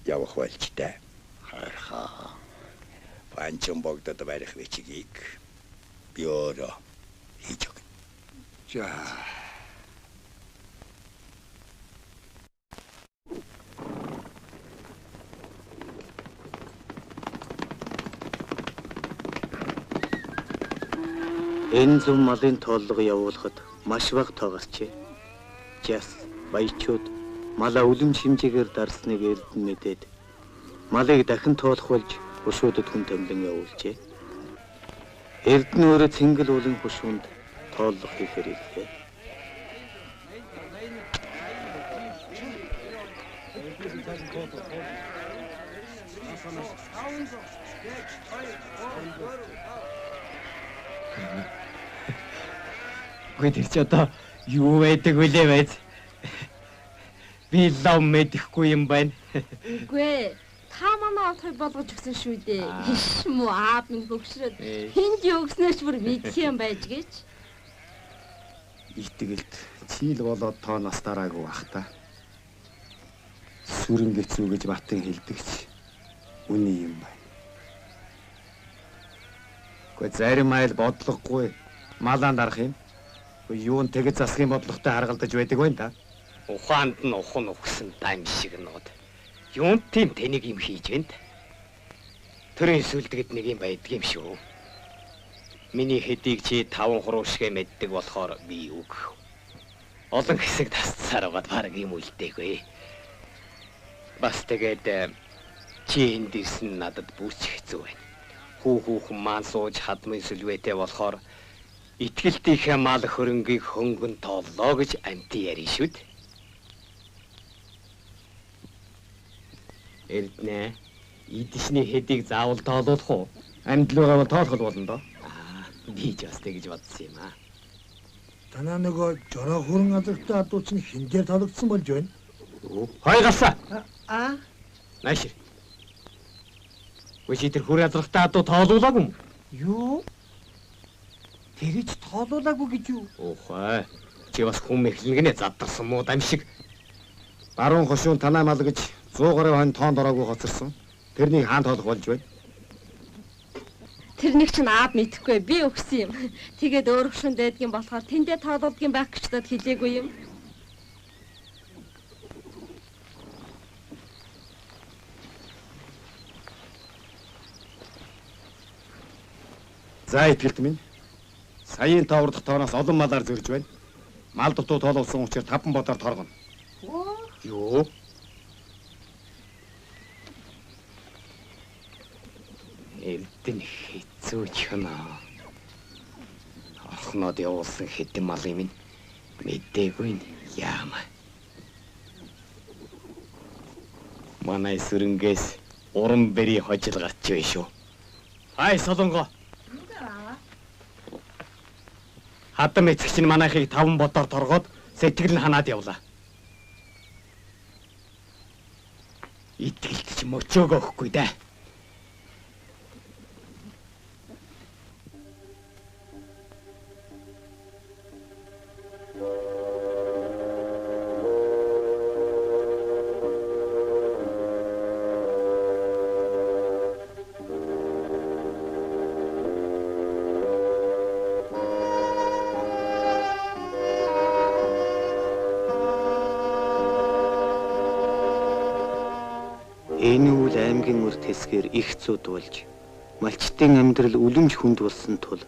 явах болж таа. Хайрхаа. Банчин богдод барих бичгийг би өөрөө хийж өгнө. За. Энэ зөв малын тооллого явуулахад маш бага тоо гарчээ. Жас, баячууд малаа үлэм шимжээгээр дарсныг эрдэн мэдээд малыг дахин тоолох болж өшөөдөд хүн томлон явуулжээ. Эрдэнэ өөрөө цэнгэл уулын хушуунд тооллого хийхээр ирлээ. Гүй тэр чи одоо юу байдаг вүлээ байз? Би лав мэдэхгүй юм байна. Үгүй та манай авто болгож өгсөн шүү дээ. Хиш муу аав минь хөгшрөөд хинд юу өгснөөч бүр мэдх юм байж гэж. Итгэлд чийл болоод тоо настараагүй бах та. Сүрэнгэц үү гэж Батын хэлдэгч үний юм байна. Гэхдээ зарим айл бодлогогүй малаан дарах юм. Юун тэгэж засгийн бодлоготой харгалдаж байдаг байна да. Ухаанд нь ухан өгсөн дайм шиг нууд. Юунд тийм тэнийг юм хийж байна? Төрийн сүлдгэд нэг юм байдгийм шүү. Миний хэдийг чи 5 хуруушгэ мэддэг болохоор би үг. Олон хэсэг тасцаар угаад бараг юм үлдээгүй. Бас тэгээд чи энд ирсэн надад бүрч хэцүү байна. Хүүхэн маань сууж хадмын сүлвэтэй болохоор итгэлтийнхээ мал хөрөнгийг хөнгөн тооллоо гэж амти ярина шүү дээ. Эрдэнэ идшний хэдийг заавал тоолуулах уу? Амьд л байгаа бол тоолох болно доо. Би ч бас тэгж бодсон юм аа. Танаа нөгөө жороо хүрэн азартай адууч нь хиндээр тоологдсон болж байна. Хой гарсаа. Наашир. Үгүй тэр хүрээ азартай адуу тоолуулаагүй юм. Юу? Тэгэж тоолуулаагүй гэж юу? Ухаа. Чи бас хүм эхлэнгэнэ заддарсан муу дам шиг. Баруун хошуун танаа мал гэж 100 гаруй хон тоонд ороогүй хоцорсон. Тэрнийг хаан тоолох болж байна. Тэр нэг чинь аав мэдхгүй би өгсөн юм. Тэгээд өөр хөшөнд байдгийн болохоор тэндээ тоолуулдгийн байх гэж тод хэлээгүй юм. За итгэлт минь. Саяын тоордох тооноос олон малаар зөрж байна. Мал дутуу тоолуулсан учраас 5 бодоор торгоно. Юу? Эрдэнэ хэцүү ч хана. Орхноод явуулсан хэдэн мал юм мэдээгүй яама. Манай сүрэнгээс уран бэрий хожил гарч байна шүү. Ай солонго. Хадам эцэгч нь манайхыг 5 бодоор торгоод сэтгэл нь ханаад явлаа. Итгэлт ч мөчөөгөө өгөхгүй дээ. Энэ үйл аймгийн үр тэсгээр их зүүд болж малчтын амьдрал үлэмж хүнд болсон тул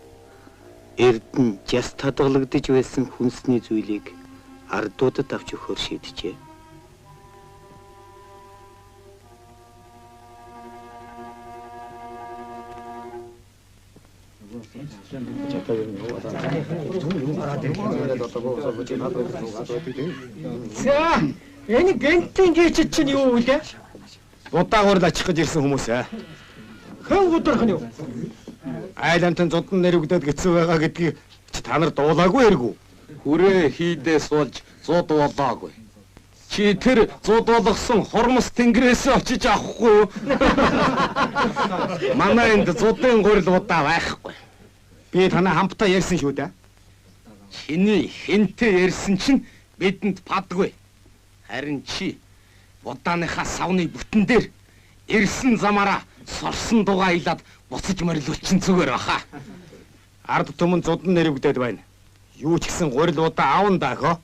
Эрдэнэ жас тадгалагдж байсан хүнсний зүйлийг ардуудад авч өгөхөөр шийджээ. За, энэ гэнтийн гээч чинь юу вэ? Удаагаар л очих гэж ирсэн хүмүүс аа. Хэн удаарх нь юу? Айлантан зудан нэрвгдээд гисэн байгаа гэдгийг та нар дуулаагүй эргүү. Хүрээ хийдээс болж зуд болоогүй. Чи тэр зуд болгосон хормос тэнгэрээс очиж авахгүй юу? Манай энд зудын гурил удаа байхгүй. Би танаа хамтдаа ярьсан шүү дээ. Чиний хинтээ ярьсан чинь бидэнд падгүй. Харин чи удааныхаа савны бүтэн дээр ирсэн замаараа сорсон дугаа илаад буцаж морилуулчин зүгээр баха. Ард түмэн зудан нэрвгдээд байна. Юу ч гэсэн гурил удаа аавн даахо.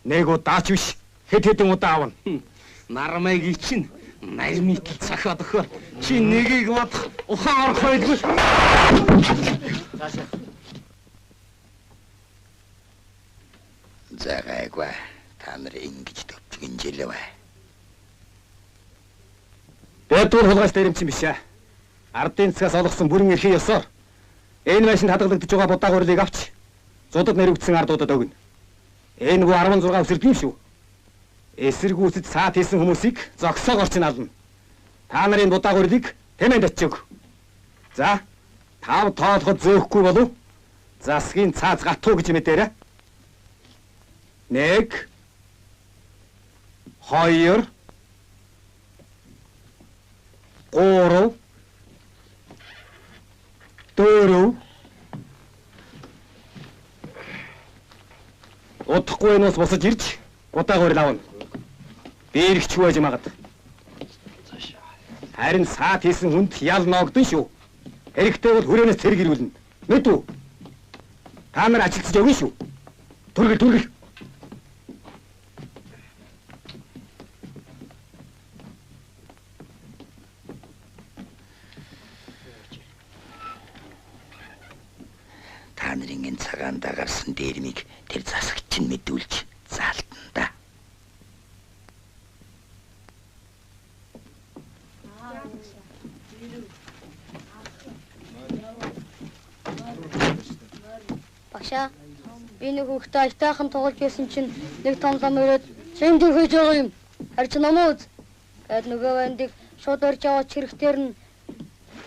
Нэг удаач биш. Хэдэн удаа аавна. Нармайг чинь нармитл цахаад өгөхөөр чи нэгийг бодох ухаан орох байлгүй. Загайгва та нар ингэж төвчгөнжлөө. Бэдүүр хулгайс дээрэмчин биш аа. Ардын цэцгээс олгосон бүрэн эрхийн ёсоор Энэ машинд хадгалагдаж байгаа будаа гурилыг авч зуудад нэрвэгдсэн ардуудад өгнө. Энэ нөгөө 16 өсөрдгийм шүү. Эсэргүүцэд саад хийсэн хүмүүсийг зогсоогоор чинь ална. Та нарын будаа гурилыг тэмээнд очиг. За, 5 тоолоход зөөхгүй болов? Засгийн цааз гатуу гэж мэдээрэй. 1 2 3 4 Удахгүй энэс босож ирж удаа гурил авна. Би ирэх байж магад. Харин саад хийсэн хүнд ял ноогдсон шүү. Хэрэгтэй бол хүрээнээс цэрэг ирүүлнэ. Мэд үү? Та нар ажилтж өгнө шүү. Түргэл. Та нарын энэ цагаандаа гарсан дээрмийг тэр засагч нь мэдүүлж заалтна да. Багшаа, би нэг хүүхдээ айтайхан тоглож байсан чинь нэг том лам өрөөд "Сэмдэр хийж байгаа юм. Харж намууд" гэд нөгөө бандыг шууд орж аваад чирэгтэр нь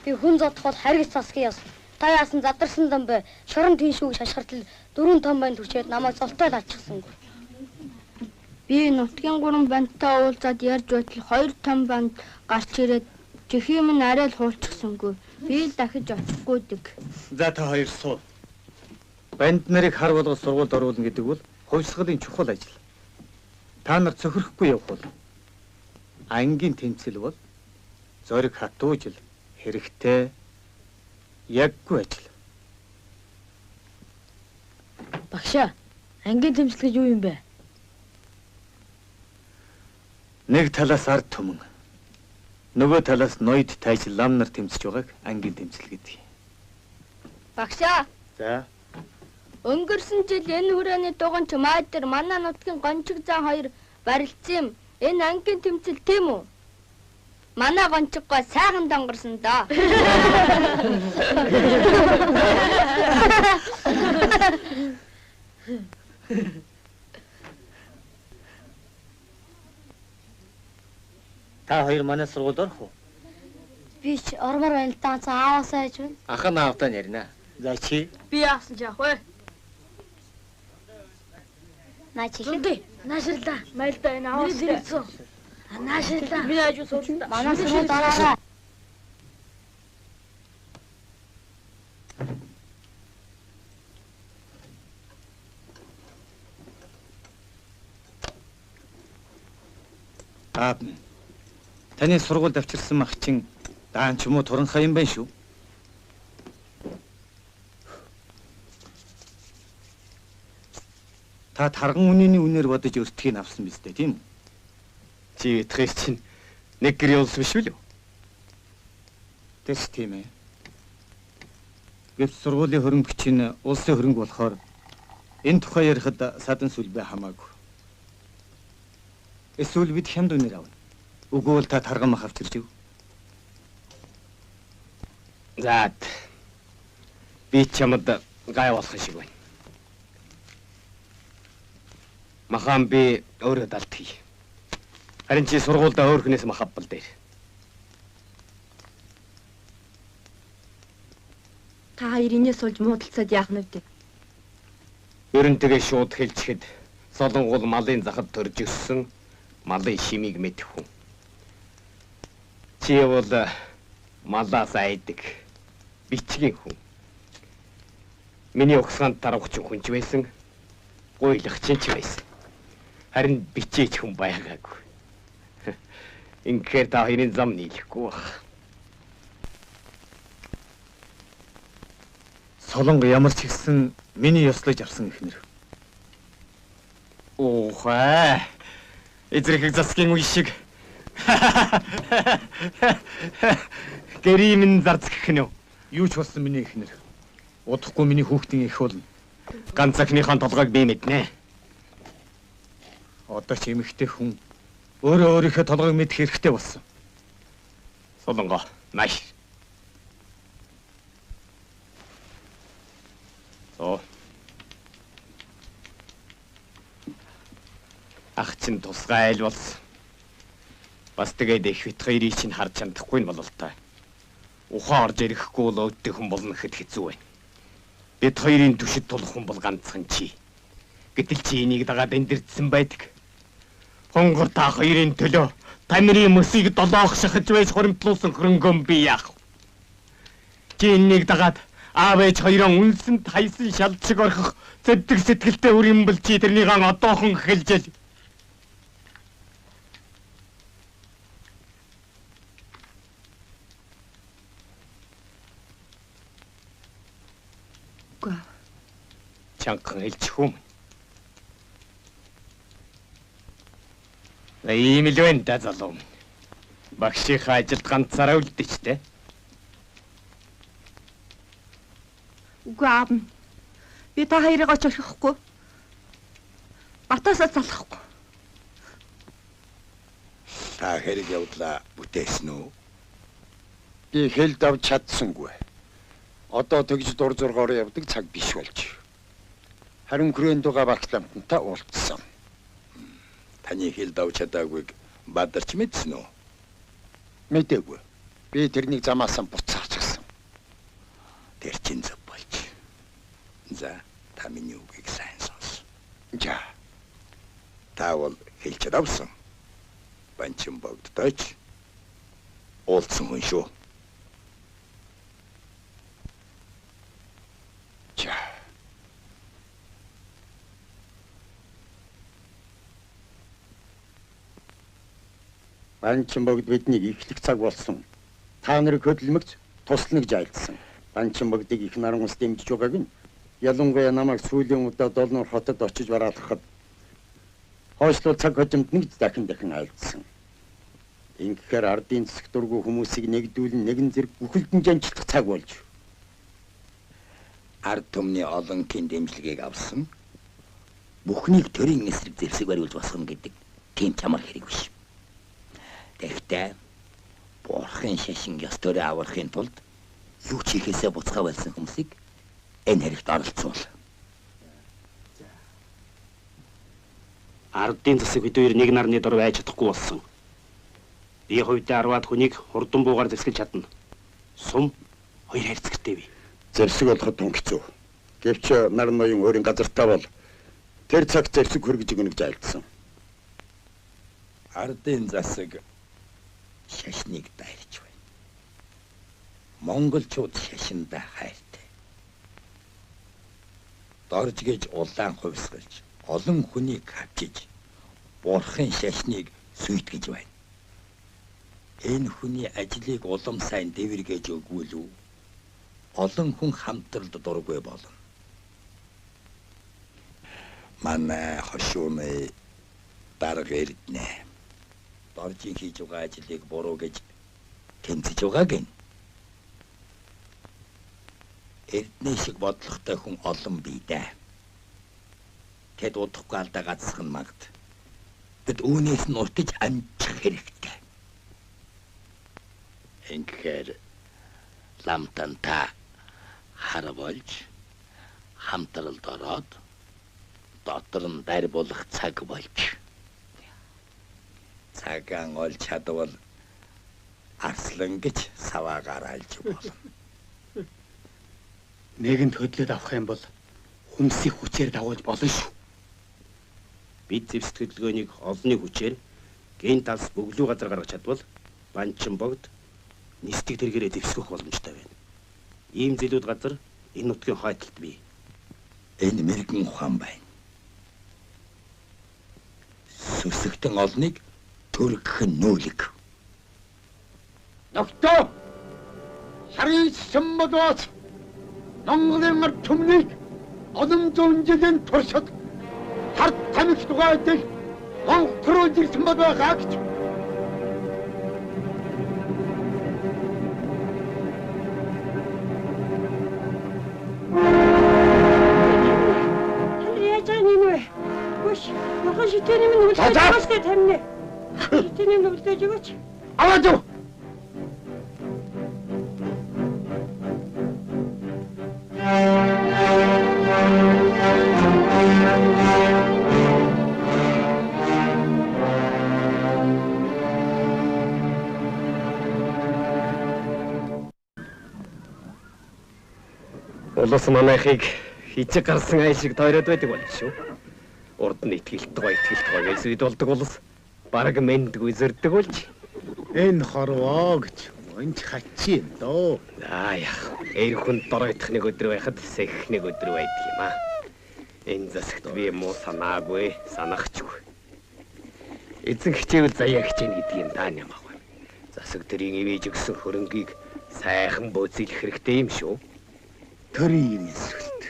би хүн зодхол харгис засгийн яс. Та яасан задарсан дам бай. Шорон тэншүүг шашгартал 4 том банд хүчээд намайг золтой лаачихсан. Би нутгийн 3 бандтай уулзаад ярьж байтал 2 том банд гарч ирээд жихим нь арай л хуулчихсангүй. Би дахиж очихгүй дэг. За та хоёр суу. Банд нарыг хар болгож сургуульд оруулна гэдэг бол хувьсгалын чухал ажил. Та нар цохирхгүй явах бол ангийн тэмцэл бол зориг хатуужил хэрэгтэй яггүй ажил. Багшаа, ангийн тэмцэл гэж юу юм бэ? Нэг талаас ард түмэн, нөгөө талаас ноёд тайжил лам нар тэмцэж байгааг ангийн тэмцэл гэдэг. Багшаа. За. Өнгөрсөн жил энэ хүрээний дуганч Майдер манай нутгийн гончиг зан 2 барилдсан юм. Энэ ангийн тэмцэл тийм үү? Манай гончиггоо сайхан донгарсан доо. Та хоёр манай сургуульд орох уу? Би ч ормор байна л да. Ааваасаа яж байна. Ах нь аавтай ярина. За чи? Би яасан ч яах вэ? Наач Зөндөө. Наашилда. Майлда энэ ааваас. Наашилда. Би ажил суулта. Манай сургууль дараарай. Таны сургуульд авчирсан мах чин даан ч юм уу туранхай юм байна шүү. Та тарган үнэний үнээр бодож өртгийг авсан биз дээ, тийм үү? Чи итхээс чинь нэг гэр явуулсан биш үү? Тэс тийм ээ. Гэвч сургуулийн хөрөнгөч нь улсын хөрөнгө болохоор энэ тухай ярихад садан сүлбэ хамаагүй. Эсвэл бид хямд үнээр авна. Үгүй бол та тарган мах авчирч ив. За. Би чамд гай болох шиг байна. Махан би өөрөө далд хий. Харин чи сургуульдаа өөр хүнээс мах авбал дээр. Та хоёр инээс суулж муудалцаад яах нь вэ? Ерөн тэгээ шууд хэлчихэд солонгол малын захад төрж өссөн малын шимийг мэдэх хүн. Чи бол малаас айдаг бичгийн хүн. Миний угсаанд тарвагч хүн ч байсан. Гуйлагч ч байсан. Харин бичээч хүн байгаагүй. Ингээр та хоёрын зам нийлэхгүй баг. Солонго ямар ч ихсэн миний ёслож авсан ихнэр. Оохой. Эзрэх засгийн үе шиг. Гэрийн зарц гэх нь юу ч болсон миний ихнэр. Удахгүй миний хүүхдийн их болно. Ганц захныхаа толгойг би мэднэ. Одоо ч эмэгтэй хүн өөрөө өөрийнхөө толгойг мэдэх хэрэгтэй болсон. Солонго, маш. Ах чинь тусгай айл болсон. Бас тэгээд их бит хоёрыг чинь харж чадахгүй нь болов та. Ухаан орж ирэхгүй бол өөдтэй хүн болно гэхэд хэцүү байна. Бид хоёрын түшид тулах хүн бол ганцхан чи. Гэтэл чи энийг дагаад эндэрдсэн байдаг. Хонгор та хоёрын төлөө тамирын мөсийг долоох шахаж байж хоримтлуулсан хөрөнгөн би яах вэ? Чи энийг дагаад аав ээж хоёроо үнсэнд хайсан шалж шиг орхих зэвдэг сэтгэлтэй үрэмбэл чи тэрнийхэн одоохон хэлжэл. Чанхан хэлчих юм. Ийм л байна да залуу. Багшийнхаа ажилд ганцаараа үлдээч те. Үгүй аав. Би та хоёрыг оч орхихгүй. Батаасаа залахгүй. Та хэрэг явдлаа бүтээсэн үү? Би хэлд авч чадсангүй. Одоо тэгж дур зургаар явдаг цаг биш болж. Харин Крендуга багтламтантай уулзсан. Таны хэлд авч чадаагүйг бадарч мэдсэн үү? Мэдээгүй. Би тэрнийг замаасан буцаач гисэн. Тэр чин зөв болж. За, та миний үгийг сайн сонс. За. Таавал хэлж авсан. Банчин богдтойч уулзсан хүн шүү. За. Банчин богд биднийг ихлэх цаг болсон. Та нарыг хөдөлмөгч туслана гэж айлдсан. Банчин богдыг их наран ус дэмжиж байгааг нь ялангуяа намайг сүүлийн удаа Долнор хотод очиж бараалгахад хойшлол цаг хожимд нэг дахин айлдсан. Ингэхээр ардын засаг дургүй хүмүүсийг нэгдүүлэн нэгэн зэрэг бүхэлдэн жанчлах цаг болж. Ард түмний олонхын дэмжлэгийг авсан. Бүхнийг төрийн эсрэг зэвсэг бариулж босгоно гэдэг тийм чамар хэрэг биш. Тэгэхдээ бурхан шашин ёс төрөө аврахын тулд юу ч хийхээсээ буцгаа болсон хүмүүсийг энэ хэрэгт оролцуул. Ардын засаг бид хоёр нэг нарны дор байж чадахгүй болсон. Би хувьдаа 10-аад хүнийг хурдан буугаар зэвсгэж чадна. Сум хоёр хайрцагтай бий. Зэвсэг болоход тун хэцүү. Гэвч нар ноён өөрийн газартаа бол тэр цагт зэвсэг хөргөж өгнө гэж айлдсан. Ардын засаг шашныг дайрч байна. Монголчууд шашиндаа хайртай. Дорж гэж улаан хувьсгалж, олон хүнийг хавчиж, бурхан шашныг сүйтгэж байна. Энэ хүний ажлыг улам сайн дэвэргээж өгвөл үү? Олон хүн хамтралд дургүй болно. Манай хошууны дарга эрдэнэ. Доржин хийж байгаа ажлыг буруу гэж тэмцэж байгааг нь. Эрдэнэ шиг бодлоготой хүн олон бий дээ. Тэд удахгүй алдаа гацсах нь магад. Бид үүнээс нь уртж амжих хэрэгтэй. Ингэхээр ламтанта хар болж хамтралд ороод дотор нь дарь болох цаг болж. Цагаан олж чадвал арслан гэж саваагаар альж болно. Нэгэнд хөдлөд авах юм бол хүмсийг хүчээр дагуулж болно шүү. Бид зэвсэг хөдөлгөөнийг олонний хүчээр ген талс бөглүү газар гаргаж чадвал банчин богд нисдэг тэргээрээ зэвсгөх боломжтой байна. Ийм зэлүүд газар энэ нутгийн хойдолд бий. Энэ мэрэгэн ухаан байна. Сүсэгтэн олныг төргөх нь нүүлэг. Доктор! Харин сэмбодоос Монголын ард түмнийг олон зуун жилийн туршид хард тамхи тугайдаг монголчууд ирсэн байгаа гэж. Шитэний минь үлдээж байгаа шүү дээ тамины. Шитэний минь үлдээж байгаа ч. Аваад юу? Улс манайхыг хижиг гарсан ай шиг тойроод байдаг болж шүү. Урд нь итгэлтэй гэж зүйд болдог улс бараг мэндгүй зөрдөг болж. Энэ хорвоо гэж өнч хачи юм дөө. Яах. Эр хүн доройдох нэг өдөр байхад сэх нэг өдөр байдаг юм аа. Энэ засагт би муу санаагүй, санахчгүй. Эзэн хичээвэл заяа хичээнэ гэдэг юм даа нямаг байна. Засаг төрийн ивэж өгсөн хөрөнгийг сайхан бөөцөлөх хэрэгтэй юм шүү. Төрийн эсвэлт.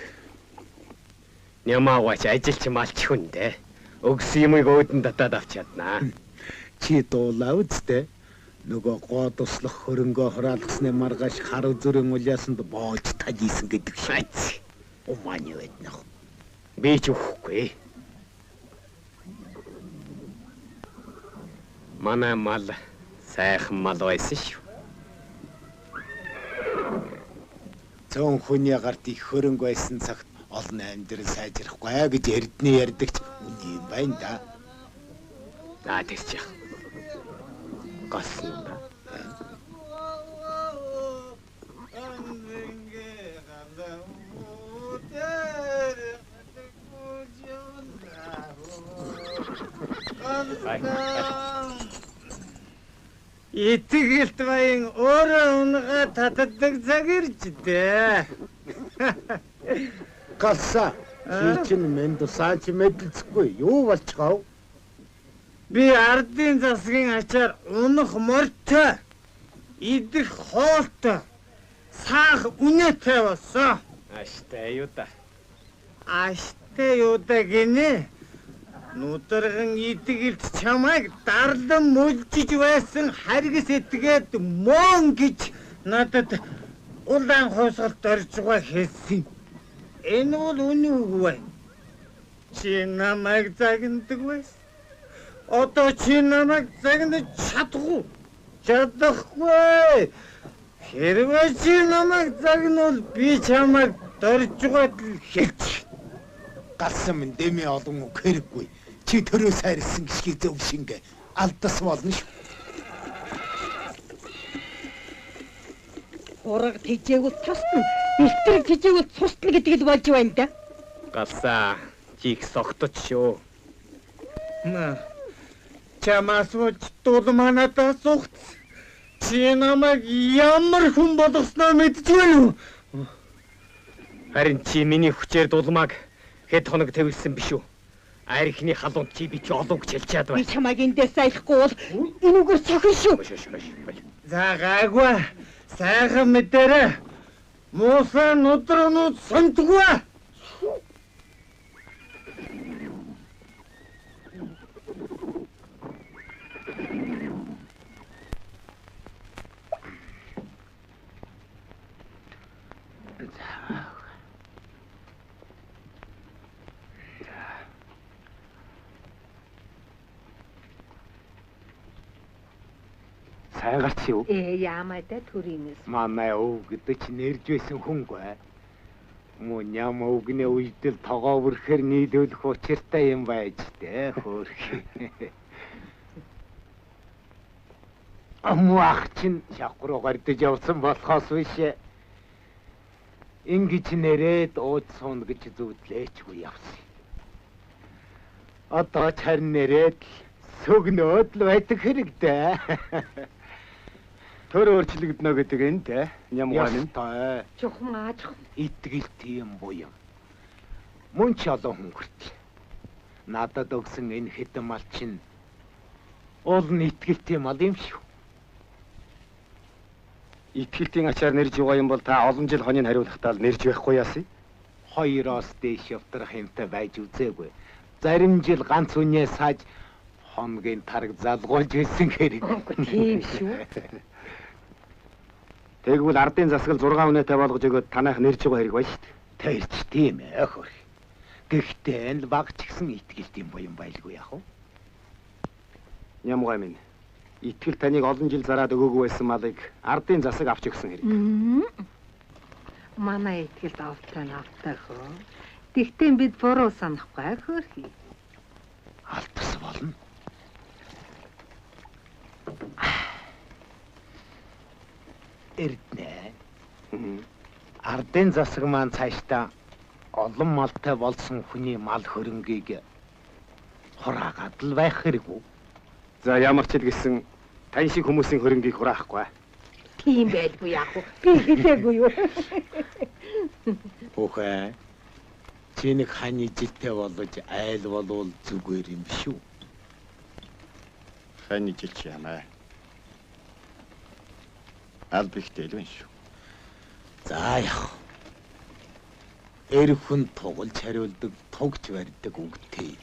Нямаагач ажилч малч хүндэ. Өгсөн юмыг өөдөн татаад авч чаднаа. Чи дуулаа үстэ. Нөгөө гоо туслах хөрөнгөө хураалгасны маргааш харав зүрийн улаасанд боож тажисэн гэдэг шийц. Умааны байднах. Би ч үхэхгүй. Манай мал сайхан мал байсан шүү. Цөөн хүний гарт их хөрөнгө байсан цагт олон амьдрал сайжрахгүй гэж эрдний ярьдагч үний юм байна да. Тэгч яах. Гас юм да. Итгэлт баян өөрөө унгаа татдаг цаг ирж дээ. Галса чи чинь мэнд усаач мэдэлцэхгүй юу болчихов? Би ардын засгийн ачаар унах морьтой, идэх хоолтой, саах үнэтэй болсон. Аштай юу да. Аштай юу да гинэ. Нүдэргэн идэгэлт чамайг дарлан мөлжиж байсан харгас этгээд мөн гэж надад улаан хосголт орж байгаа хэлсэн. Энэ бол үнэн үгүй. Чи намайг загнадаг байсан. Одоо чи намайг загнаж чадахгүй. Хэрвээ чи намайг загнавал би чамайг дорж байгаад л хэлчих. Галсан минь дэмий олон үг хэрэггүй. Чи төрөө сайрсан гişгий зөв шингэ алдас болно шүү. Ураг тэжээгүүл тусна. Бэлтрэг тэжээгүүл цусна гэдэг л болж байна да. Галсаа чи их согтож шүү. Чамаас дулманадаа сухт. Чи намайг ямар хүн болгосноо мэдчихвэ юу? Харин чи миний хүчээр дулмаг хэд хоног тавилсан биш үү? Арихны халуунд чи би ч олон гэж хэлж чадваа. Би чамайг эндээс аяхгүй бол энүүгээр цохин шүү. За гайгүй. Сайхан мэдэрэ. Муусан өдрөнүүд сандгүй. Сайн гарч юу? Яамайда төрийнээс. Манай өв гэдэг чи нэрж байсан хүнгүй. Мөн ням өвгний үедэл тогоо бүрхээр нийлүүлэх учиртай юм байж дээ хөөх. Аммах чин шахруу гардаж явсан болохоос биш. Ингэж нэрээд ууц суун гэж зүудлээчгүй явсан. Одоо харин нэрээд сөгнөөд л байдаг хэрэгтэй. Төр өөрчлөгднө гэдэг энэ те нямгаан нь таа. Чухам ааж. Итгэл тийм буян. Мөн ч олон хүн хүртэл. Надад өгсөн энэ хэдэн мал чинь олон итгэлтэй мал юм шүү. Итгэлтийн ачаар нэрж байгаа юм бол та олон жил хоныг хариулахдаа л нэрж байхгүй яасан? Хоёроос дээш явтрах юмтай байж үзээгүй. Зарим жил ганц үнээ сааж хоногийн тараг залгуулж ирсэн хэрэг. Тийм шүү. Тэгвэл ардын засгал 6 үнэтэй болгож өгөөд танайх нэрж байгаа хэрэг байна шүү дээ. Тэрч тийм ээ хөрх. Гэхдээ энэ баг ч гэсэн итгэлт юм буян байлгүй яах вэ? Нямгай минь. Итгэл таныг олон жил зараад өгөөгүй байсан малыг ардын засаг авч өгсөн хэрэг. Манай итгэлд автаа хөө. Тэгтээ бид буруу санахгүй хөрхий. Алдас болно. Эрдэнэ. Ардын засаг маань цаашдаа олон малтай болсон хүний мал хөрөнгийг хураагаад л байх хэрэггүй. За ямар ч хэлсэн тань шиг хүмүүсийн хөрөнгийг хураахгүй. Тийм байлгүй яах вэ? Би хэлээгүй юу? Хөөе. Чи нэг хань жилтэй болж айл болвол зүгээр юм шүү. Хань жил ч ямаа. Аль бихтэй л байна шүү. За яах. Эр хүн тугалж хариулдаг, тугч барьдаг үгтэй.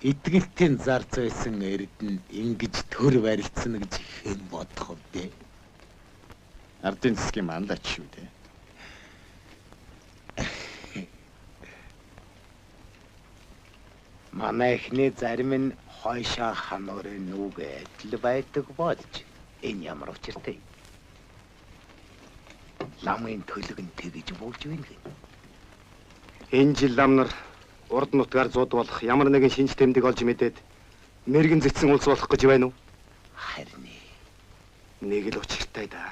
Итгэлтийн зарц байсан эрдэнэ ингэж төр барилцсан гэж хэн бодох вэ? Ардын засгийн мандат шүү дээ. Манай эхний зарим нь хойшоо хануурын нүгэ адил байдаг болж энэ ямар учиртай. Ламын төлөг нь тэгж буулж байна гэх. Энэ жил лам нар урд нутгаар зуд болох ямар нэгэн шинж тэмдэг олж мэдээд мэрэгэн зэтсэн улс болох гэж байна уу? Харин нэг л учиртай да.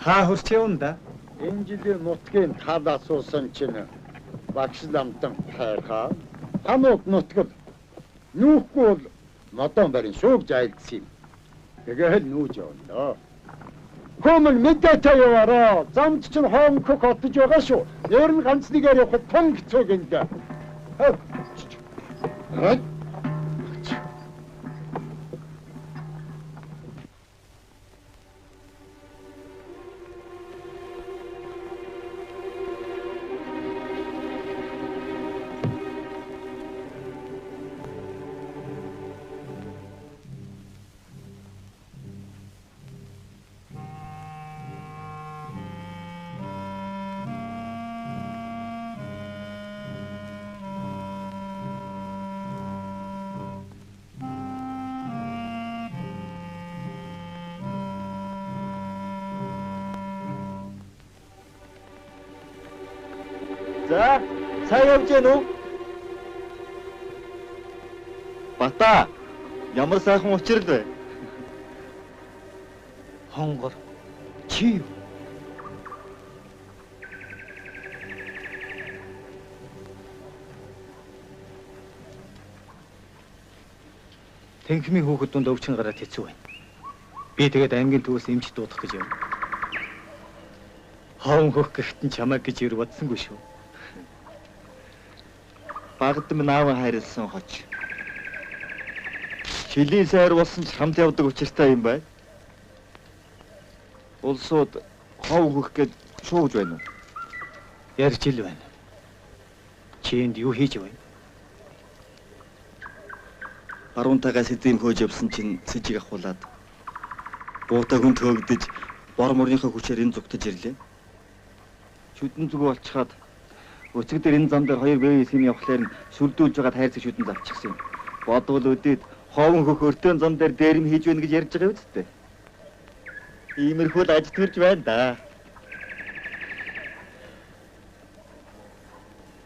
Хаа хурц явна да? Энэ жилийн нутгийн тал асуусан чинь багш ламтан хайрхаа. Хамууд нутгал нүүхгүй бол модон барин шуугж айлдсан юм. Тэгээд нүүж явна. Хөмөн мэдээтэй яваараа. Замд чинь хоом хөх отож байгаа шүү. Нэр нь ганц нэгээр явахад тон хэцүү гэнэ. За, сайн явж гэнэ үү? Бата, ямар сайхан учрал вэ? Хонгор, чи юу? Тэнхмийн хүүхэд дунд өвчин гараад хэцүү байна. Би тэгээд аймгийн төвөөс эмч дуудах гэж явна. Хоон хөх гэхтэн чамайг гэж ир бодсонгүй шүү. Багадам нааван хайрлсан хоч. Жилийн сайр болсон ч хамт явдаг учиртай юм бай. Улсууд хов хөх гэж шууж байна уу? Ярьж ил байна. Чи энд юу хийж байна? Баруунтайгаас эдэм хөөж явсан чинь сэжиг ахуулаад буутай хүнд хөөгдөж бор морныхоо хүчээр энэ зүгтэж ирлээ. Шүдэн зүгөө олцоход өцөг дээр энэ зам дээр хоёр бие хэсгийн явхлаар нь сүрдүүлж байгаа тайрцаг шүдэн завчихсан юм. Бодвол өдөөд ховон хөх өртөө зам дээр дээрэм хийж байна гэж ярьж байгаа үсттэй. Иймэрхүү л аж төрж байна да.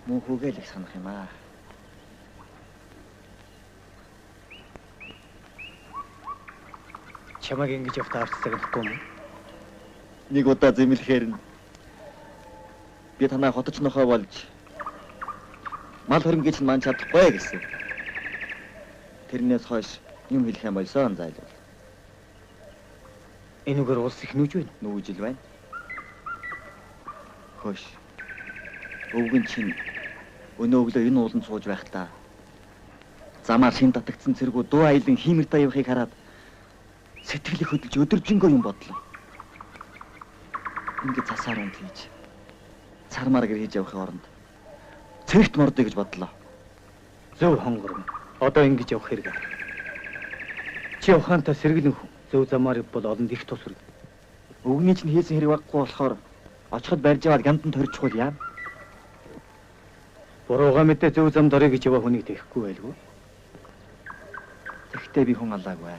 Мөн хүүгээл их санах юм аа. Чамайг ингэж явахтаа авч цаглахгүй юм. Нэг удаа зэмлэхээр нь би танаа хотч нохой болж мал хөрөнгөний чинь маань чадахгүй гэсэн. Тэрнээс хойш юм хэлэх юм болсон зайлвал. Энэ үгээр улс их нүүж байна. Нүүж ил байна. Хөөш. Өвгөн чинь өнөө өглөө энэ ууланд сууж байхдаа замаар шин татагдсан цэргүү дуу аялан хиймэр та явахыг хараад сэтгэл их хөдөлж өдөржингөө юм бодлоо. Ингээд цасаар унд хийж цармаар гэр хийж явахын оронд цэгт мордё гэж бодлоо. Зөв хонгор. Одоо ингэж явах хэрэг. Чи ухаантай сэргэлэн хүн. Зөв замаар бол олонд их тус хүрнэ. Өгний чинь хийсэн хэрэг баггүй болохоор очиход барьж аваад гямдан торчихвол яа. Бурууга мэдээ зөв замд орё гэж яваа хүнийг тэхгүй байлгүй. Тэгтээ би хүн алаагүй.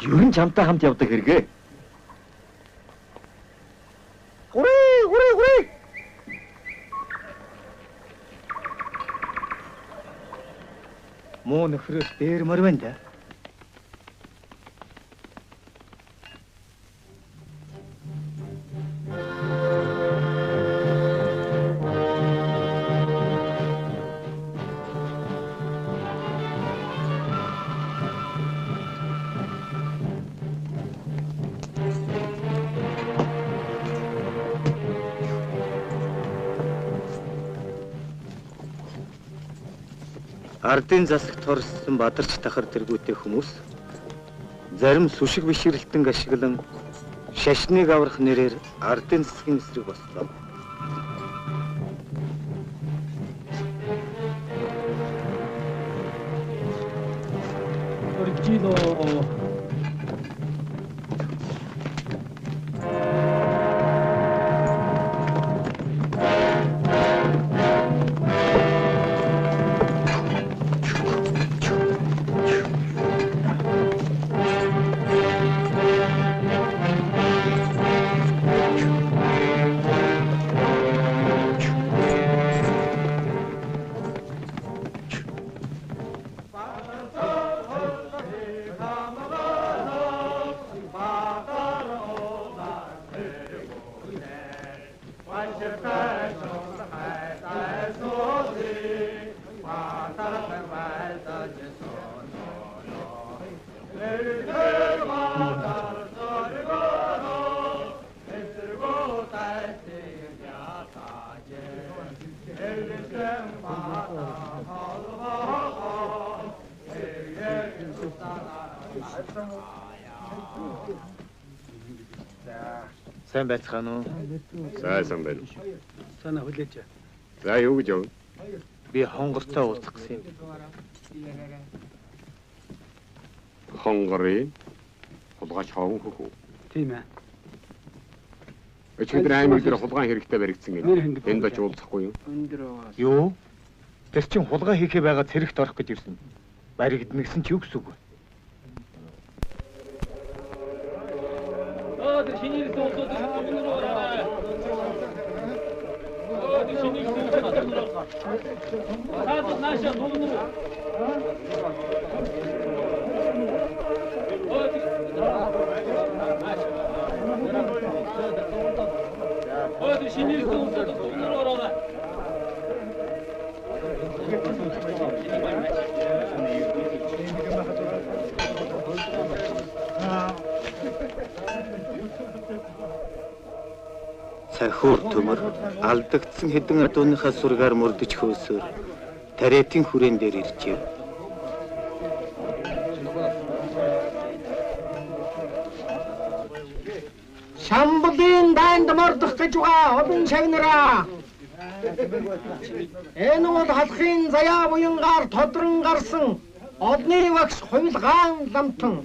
Ер нь чамтай хамт явдаг хэрэгээ. Гурий. Муу нөхрөөс дээр мөр байна да. Ардын засагт хорссон бадарч тахар тэргүүтэй хүмүүс зарим сүшиг бишрэлтэн ашиглан шашныг аврах нэрээр ардын засгийн эсрэг бослоо. Оригино Сайн байцгаана уу? Сайн байна. Санаа хүлээж. За юу гэж явна? Би хонгортой уулзах гэсэн юм. Хонгорын хулгайч ховон хөхөө. Тийм ээ. Өчигдөр аймаг дээр хулгай хэрэгтэй баригдсан гэдэг. Энд очиж уулзахгүй юу? Юу? Тэр чинь хулгай хийхээ байгаа цэрэгт орох гэж ирсэн. Баригдна гэсэн чи юу гэсэн үг вэ? Тэр шинийг суусаад бүгд рүү ороо. Тэр шинийг суусаад бүгд рүү ороо. Таад нааша бүгд рүү. Тэр шинийг суусаад бүгд рүү ороо. Сахиур төмөр алдагдсан хэдэн адууныхаа сургаар мөрдөж хөөсөөр тариатын хүрээн дээр иржээ. Шамбалын дайнд мордох гэж байгаа олон шагнараа. Энэ бол халахын заяа буянгаар тодрон гарсан одны багш хувилгаан ламтан.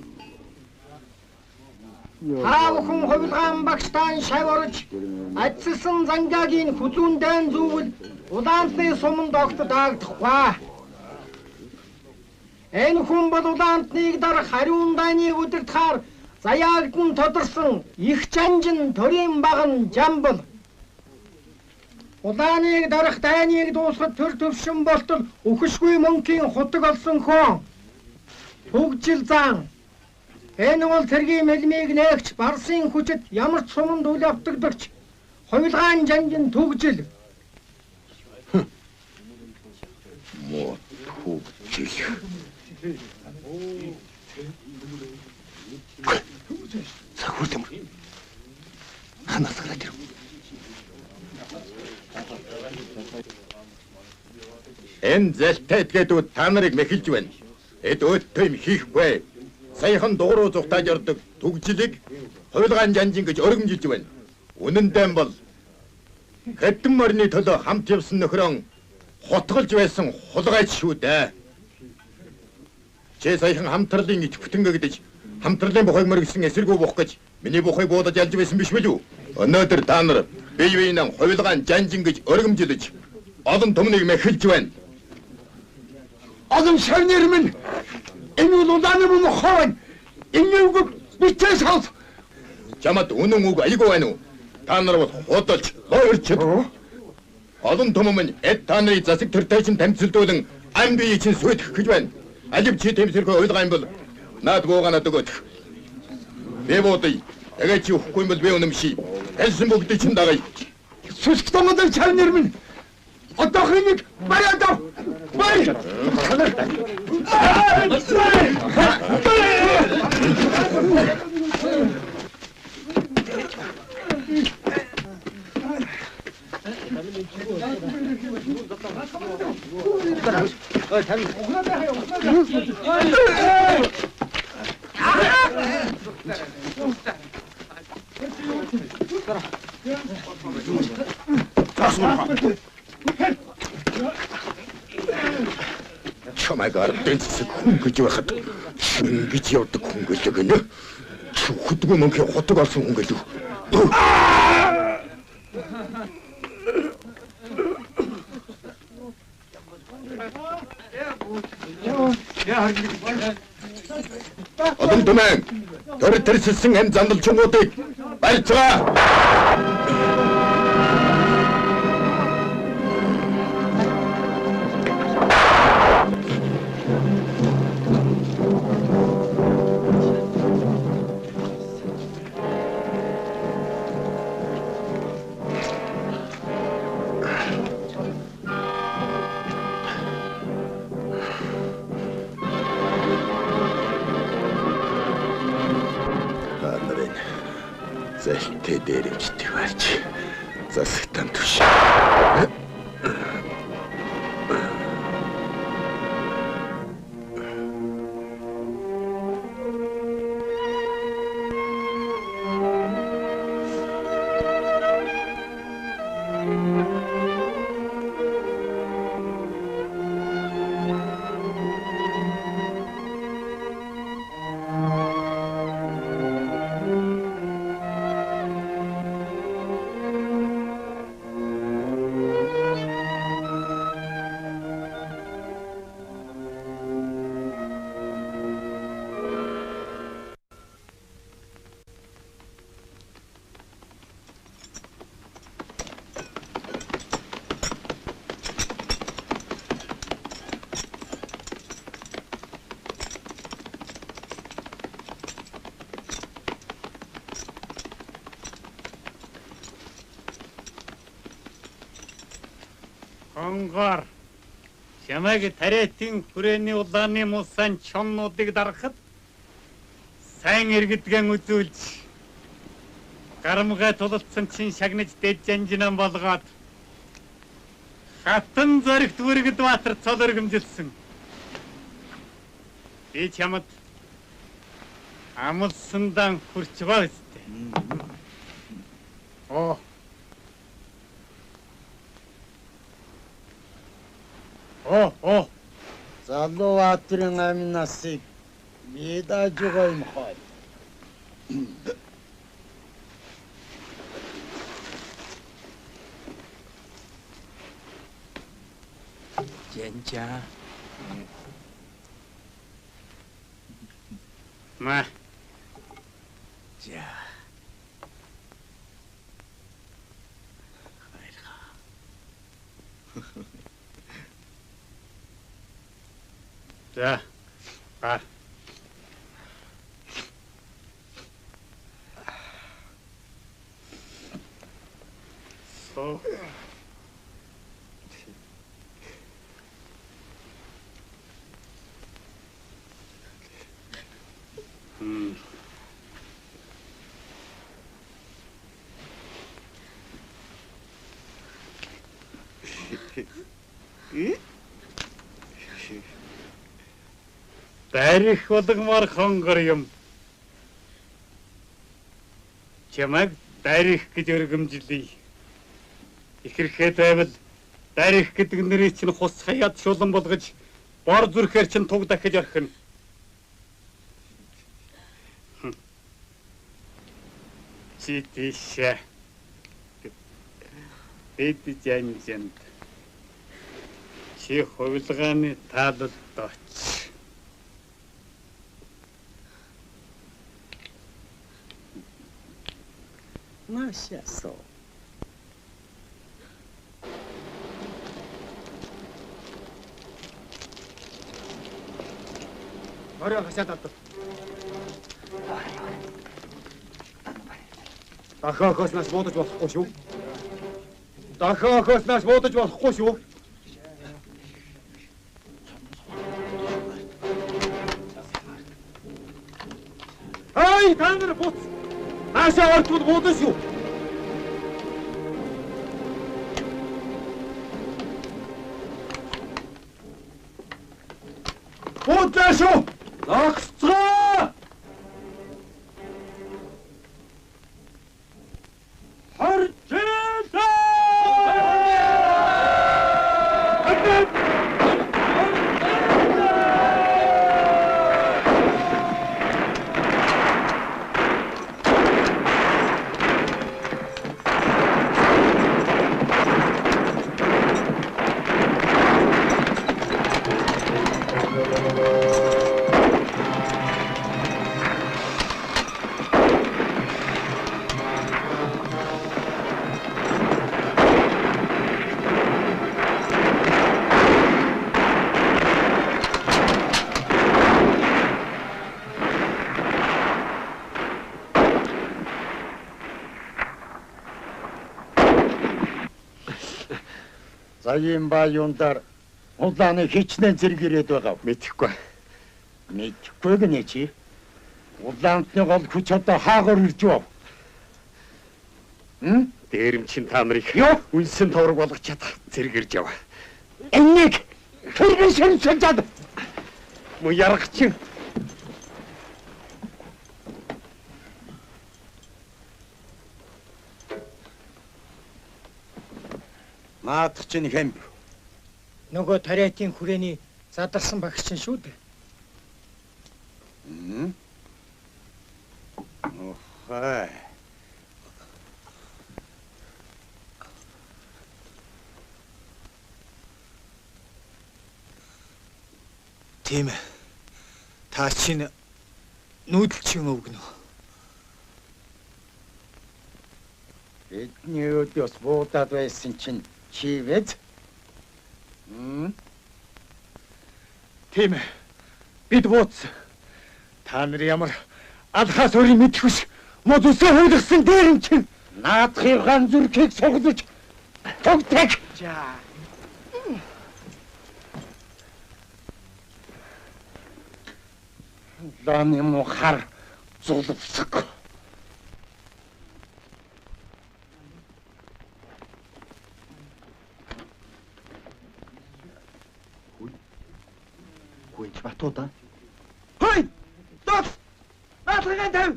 Хаавхан хувилгаан багштан шаварж ажилсан зангагийн хүлүүндэн зүгэл улаантны суманд огт даагдахгүй. Энэ хүн бол улаантныг дарах хариун дайныг удирдахаар заяагдан тодорсон их жанжин төрийн баган жамбал. Улааныг дарах дайныг дуусгад төр төвшин болтол үхшгүй мөнхийн хутаг олсон хон. Түгжил зан. Энэ бол цэргийн мэлмийг нээгч барсын хүчит ямар ч суманд үл автагдагч хувилгаан жанжин түгжил. Мод түгжил. Сахиур төмөр. Ханаас гараад ирв. Энэ зэлтэй этгээдүүд та нарыг мэхэлж байна. Эд өөдтэй юм хийхгүй. Саяхан дууруу зүгтааж ордог түгжилийг хувилгаан жанжин гэж өргөмжилж байна. Үнэн дэм бол хэдэн морины төлөө хамт явсан нөхрөн хотголж байсан хулгайч шүү дээ. Чи саяхан хамтралын ич бүтэнгэгдэж хамтралын бухайг мөргсөн эсэргүү бох гэж миний бухайг буудаж ялж байсан биш билүү? Өнөөдөр та нар бие биенээ хувилгаан жанжин гэж өргөмжилж олон түмнийг мэхэлж байна. Олон шавнэр минь энэ улааны мөн хойно энэ үг бичээс хав. Чамд үнэн үг айгүй байна уу? Та нар бол худалч лоорч. Олон түмэн минь эд та нарын засаг төртэйчин тамцилдуулан ам бие чинь сүйтэх гэж байна. Алив чи тэмсэрхөө ойлгоо юм бол наадгуугаа өгөөд. Би буудъя. Тэгээ чи өгөхгүй юм бол би үнэмший. Хэлсэн бүгдийг чинь дагая. Сүск томодог шавнэр минь одоохын нэг бариад ав. Бай! Чамайг ардын засаг хүн гэж байхад ингэж явдаг хүн гэлэг нэ. Хөдгөө мөнхийн хотог олсон хүн гэлэг. Олон түмэн төр төрсөлсөн ам зандалчгуудыг барьцгаа. Зэлтэй дээрэмжтэй барьж засагтан түш. Хонгор чамайг тариатын хүрээний улааны мусан чоннуудыг дарахад сайн иргэдгэн үзүүлж гарамгай тулалцсан чин шагнаж дэж жанжинан болгоод хатан зоригт үргэд баатар цол өргөмжилсэн. Би чамд амлсандан хүрч байгаа үстэй. Залуу баатрын амин насыг би дааж байгаа юм хаа. Жанжа. Ма. За. За. А. So. Тарих болгомоор хонгор юм. Чамайг тарих гэж өргөмжлөе. Ихэрхээ байвал дарих гэдэг нэрийг чинь хус хаяад шулан болгож бор зүрхээр чинь туг дахиж орхино. Чи тийшээ. Бид жамжинд. Чи хувилгааны таалалд оч. Машаасо. Орой хасаад авдаг. Дахиад охоснаас буудаж болохгүй шүү. Дахиад охоснаас буудаж болохгүй шүү. Ай, та нар буц. Наашаа орчвол буудаж шүү. Буудлаа шүү. Лагцгаа! Заян ба юундар улааны хичнээн зэрэг ирээд байгаа. Мэдэхгүй. Мэдэхгүй гэнэ чи. Улаантны гол хүч одоо хаагаар ирж бав. Дээрэмчин та нарыг үнсэн товрог болгож чадах зэрэг ирж яв. Энийг хэрхэн шимшээд муу яргачин. Наадах чинь хэм. Нөгөө тариатын хүрээний задарсан багш чинь шүү дээ. Охой. Тийм ээ. Та чинь нүүдэлчин өвгөнө. Бидний өдөөс буудаад байсан чинь чи вэз? Тийм ээ. Бид бууцсан. Та нар ямар алхаас өрийн мэдхүш мод үсээ хуулгасан дээрэмчин наадахын ган зүрхийг суглаж тогтог. За. Ланы мухар зулвсаг. Хүйч батуда. Хой! Дот! Наадахын тав!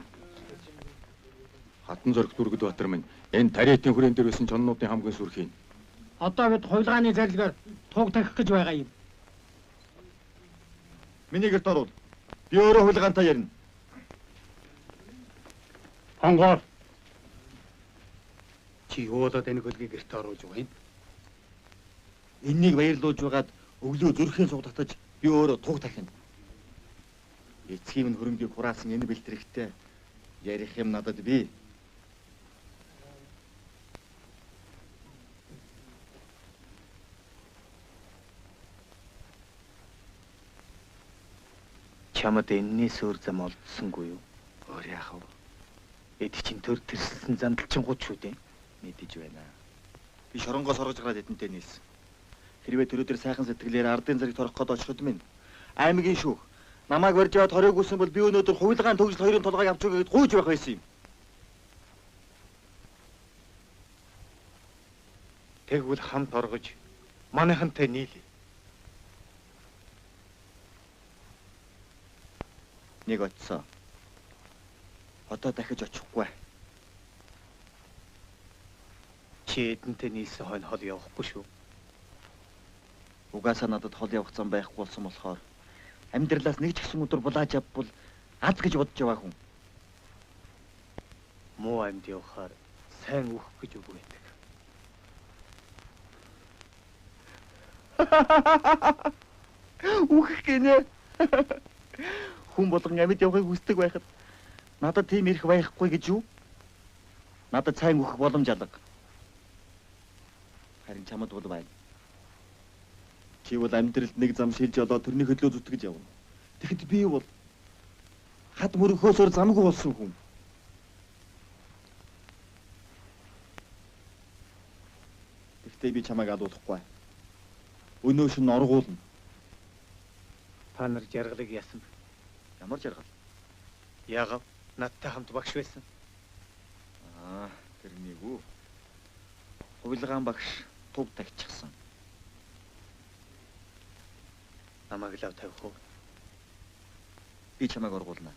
Хатан зөрг дүргэд Батар минь энэ тариатын хүрээн дээр байсан чоннуудын хамгийн сүрхийн. Одоо бид хувилгааны зарилгаар туг тахих гэж байгаа юм. Миний гэрт орвол би өөрөө хувилгаантай ярина. Хонгоор. Чи уулаад энэ хөлгийг гэрт оруулж байгаа юм. Эннийг баярлуулж байгаад өглөө зүрхийн суг татаж би өөрөө туг тахина. Эцгийн минь хөрөнгийг хураасан энэ бэлтгэрэгтэй ярих юм надад бий. Чамд энэс өөр зам олдсонгүй юу? Өөр яах вэ? Эд чинь төр тэрсэлсэн зандалчингууд шүү дээ. Мэдэж байна. Би шоронгоос орж гараад эдэнтэй нийлсэн. Хэрвээ төрөөдөр сайхан сэтгэлээр ардын зэрэг торох гээд очиход минь аймгийн шүүх намайг барьж аваад хориг гүйсэн бол би өнөөдөр хувилгаан төгсөл хоёрын толгойг авч өгөөд гуйж байх байсан юм. Тэгвэл хамт оргож манайхантай нийлээ. Нэг очсон. Одоо дахиж очихгүй. Чи эдэнтэй нийлсэн хойно хол явахгүй шүү. Угаасаа надад хол явах зам байхгүй болсон болохоор амьдралаас нэг ч гэсэн өдөр булааж авбал аз гэж бодож яваа хүн. Муу амьд явахаар сайн үхэх гэж үг байдаг. Үхэх гинэ. Хүн болгон амьд явахыг хүсдэг байхад надад тийм ирэх байхгүй гэж юу? Надад сайн үхэх боломж алга. Харин чамд бол байна. Чи бол амьдралд нэг зам шилж олоо тэрний хөдлөө зүтгэж явна. Тэгэхэд би бол хад мөрөхөөсөр замгүй болсон хүн. Тэгтээ би чамайг алуулахгүй. Өнөө шин оргуулна. Та нар жаргалыг яасан. Ямар жаргал? Яагав? Надтай хамт багш байсан. Тэр нэг үү. Хувилгаан багш тув тагчихсан. Намайг лав тавих уу? Би чамайг оргуулна.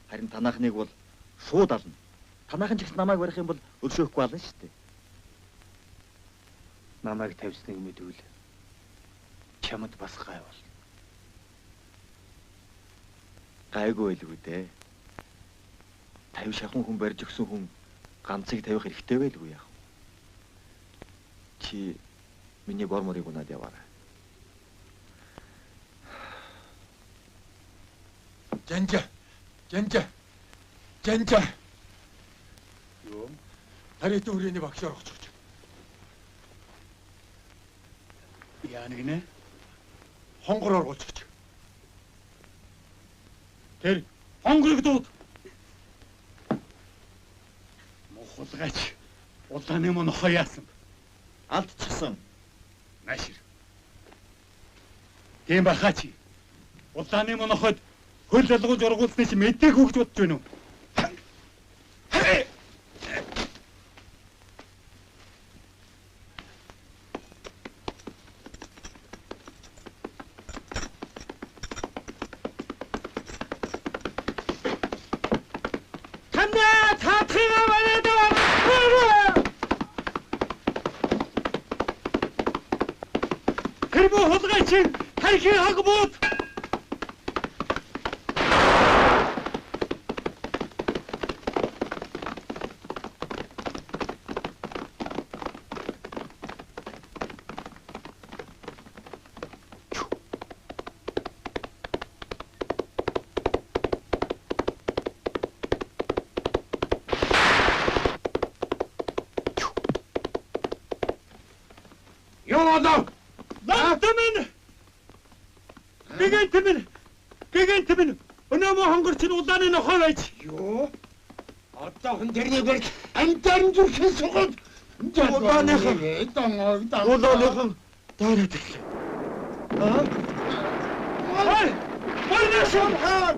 Харин танаахныг бол шууд ална. Танаахан ч гэсэн намайг барих юм бол өршөөхгүй ална шүү дээ. Намайг тавьсныг мэдвэл чамд бас гай бол. Гайгүй байлгүй дээ. 50 шахан хүн барьж өгсөн хүн ганцыг тавих хэрэгтэй байлгүй яах. Чи миний бор морыг унаад яваарай. Жанжа. Юу? Тариит өрөөний багш орох гэж. Яа нэгнэ? Хонгор оргуулж гэж. Тэр хонгорыг дууд. Мохолгаач. Улааны мөн хаяасан. Алдчихсан. Наашир. Тийм бахаач. Улааны мөн хойд хөл залгуулж оргуулсныг чи мэдээг хөгж бодож байна уу? Хайхи хагбууд. Ёолоо. Натамын. Гэгэн тэмэн. Өнөө мө хонгор чинь улааны нохой байж. Юу? Одоо хүн дэрний бэрх амтарын зүрхэн сугад. Улааныхан. Улааныхан. Дараад ирлээ. Марнашам хаа.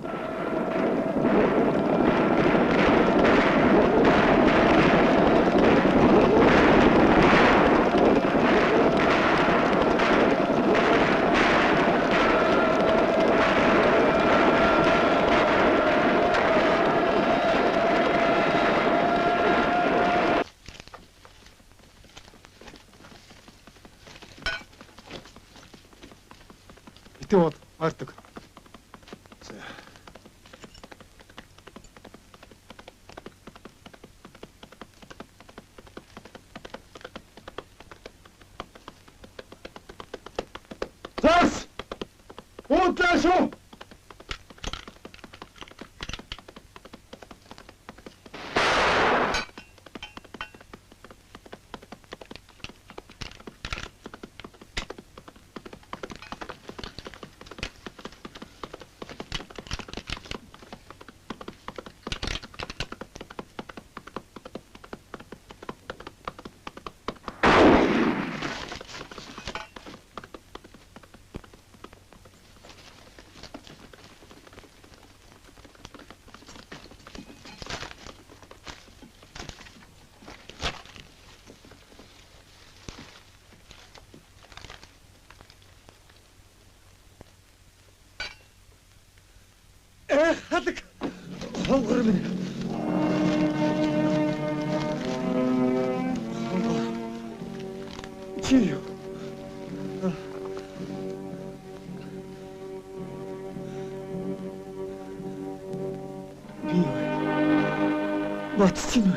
Вот, Артук. Зас! Вот нашу! Халаг хонгор минь. Чи юу? Би бат чинь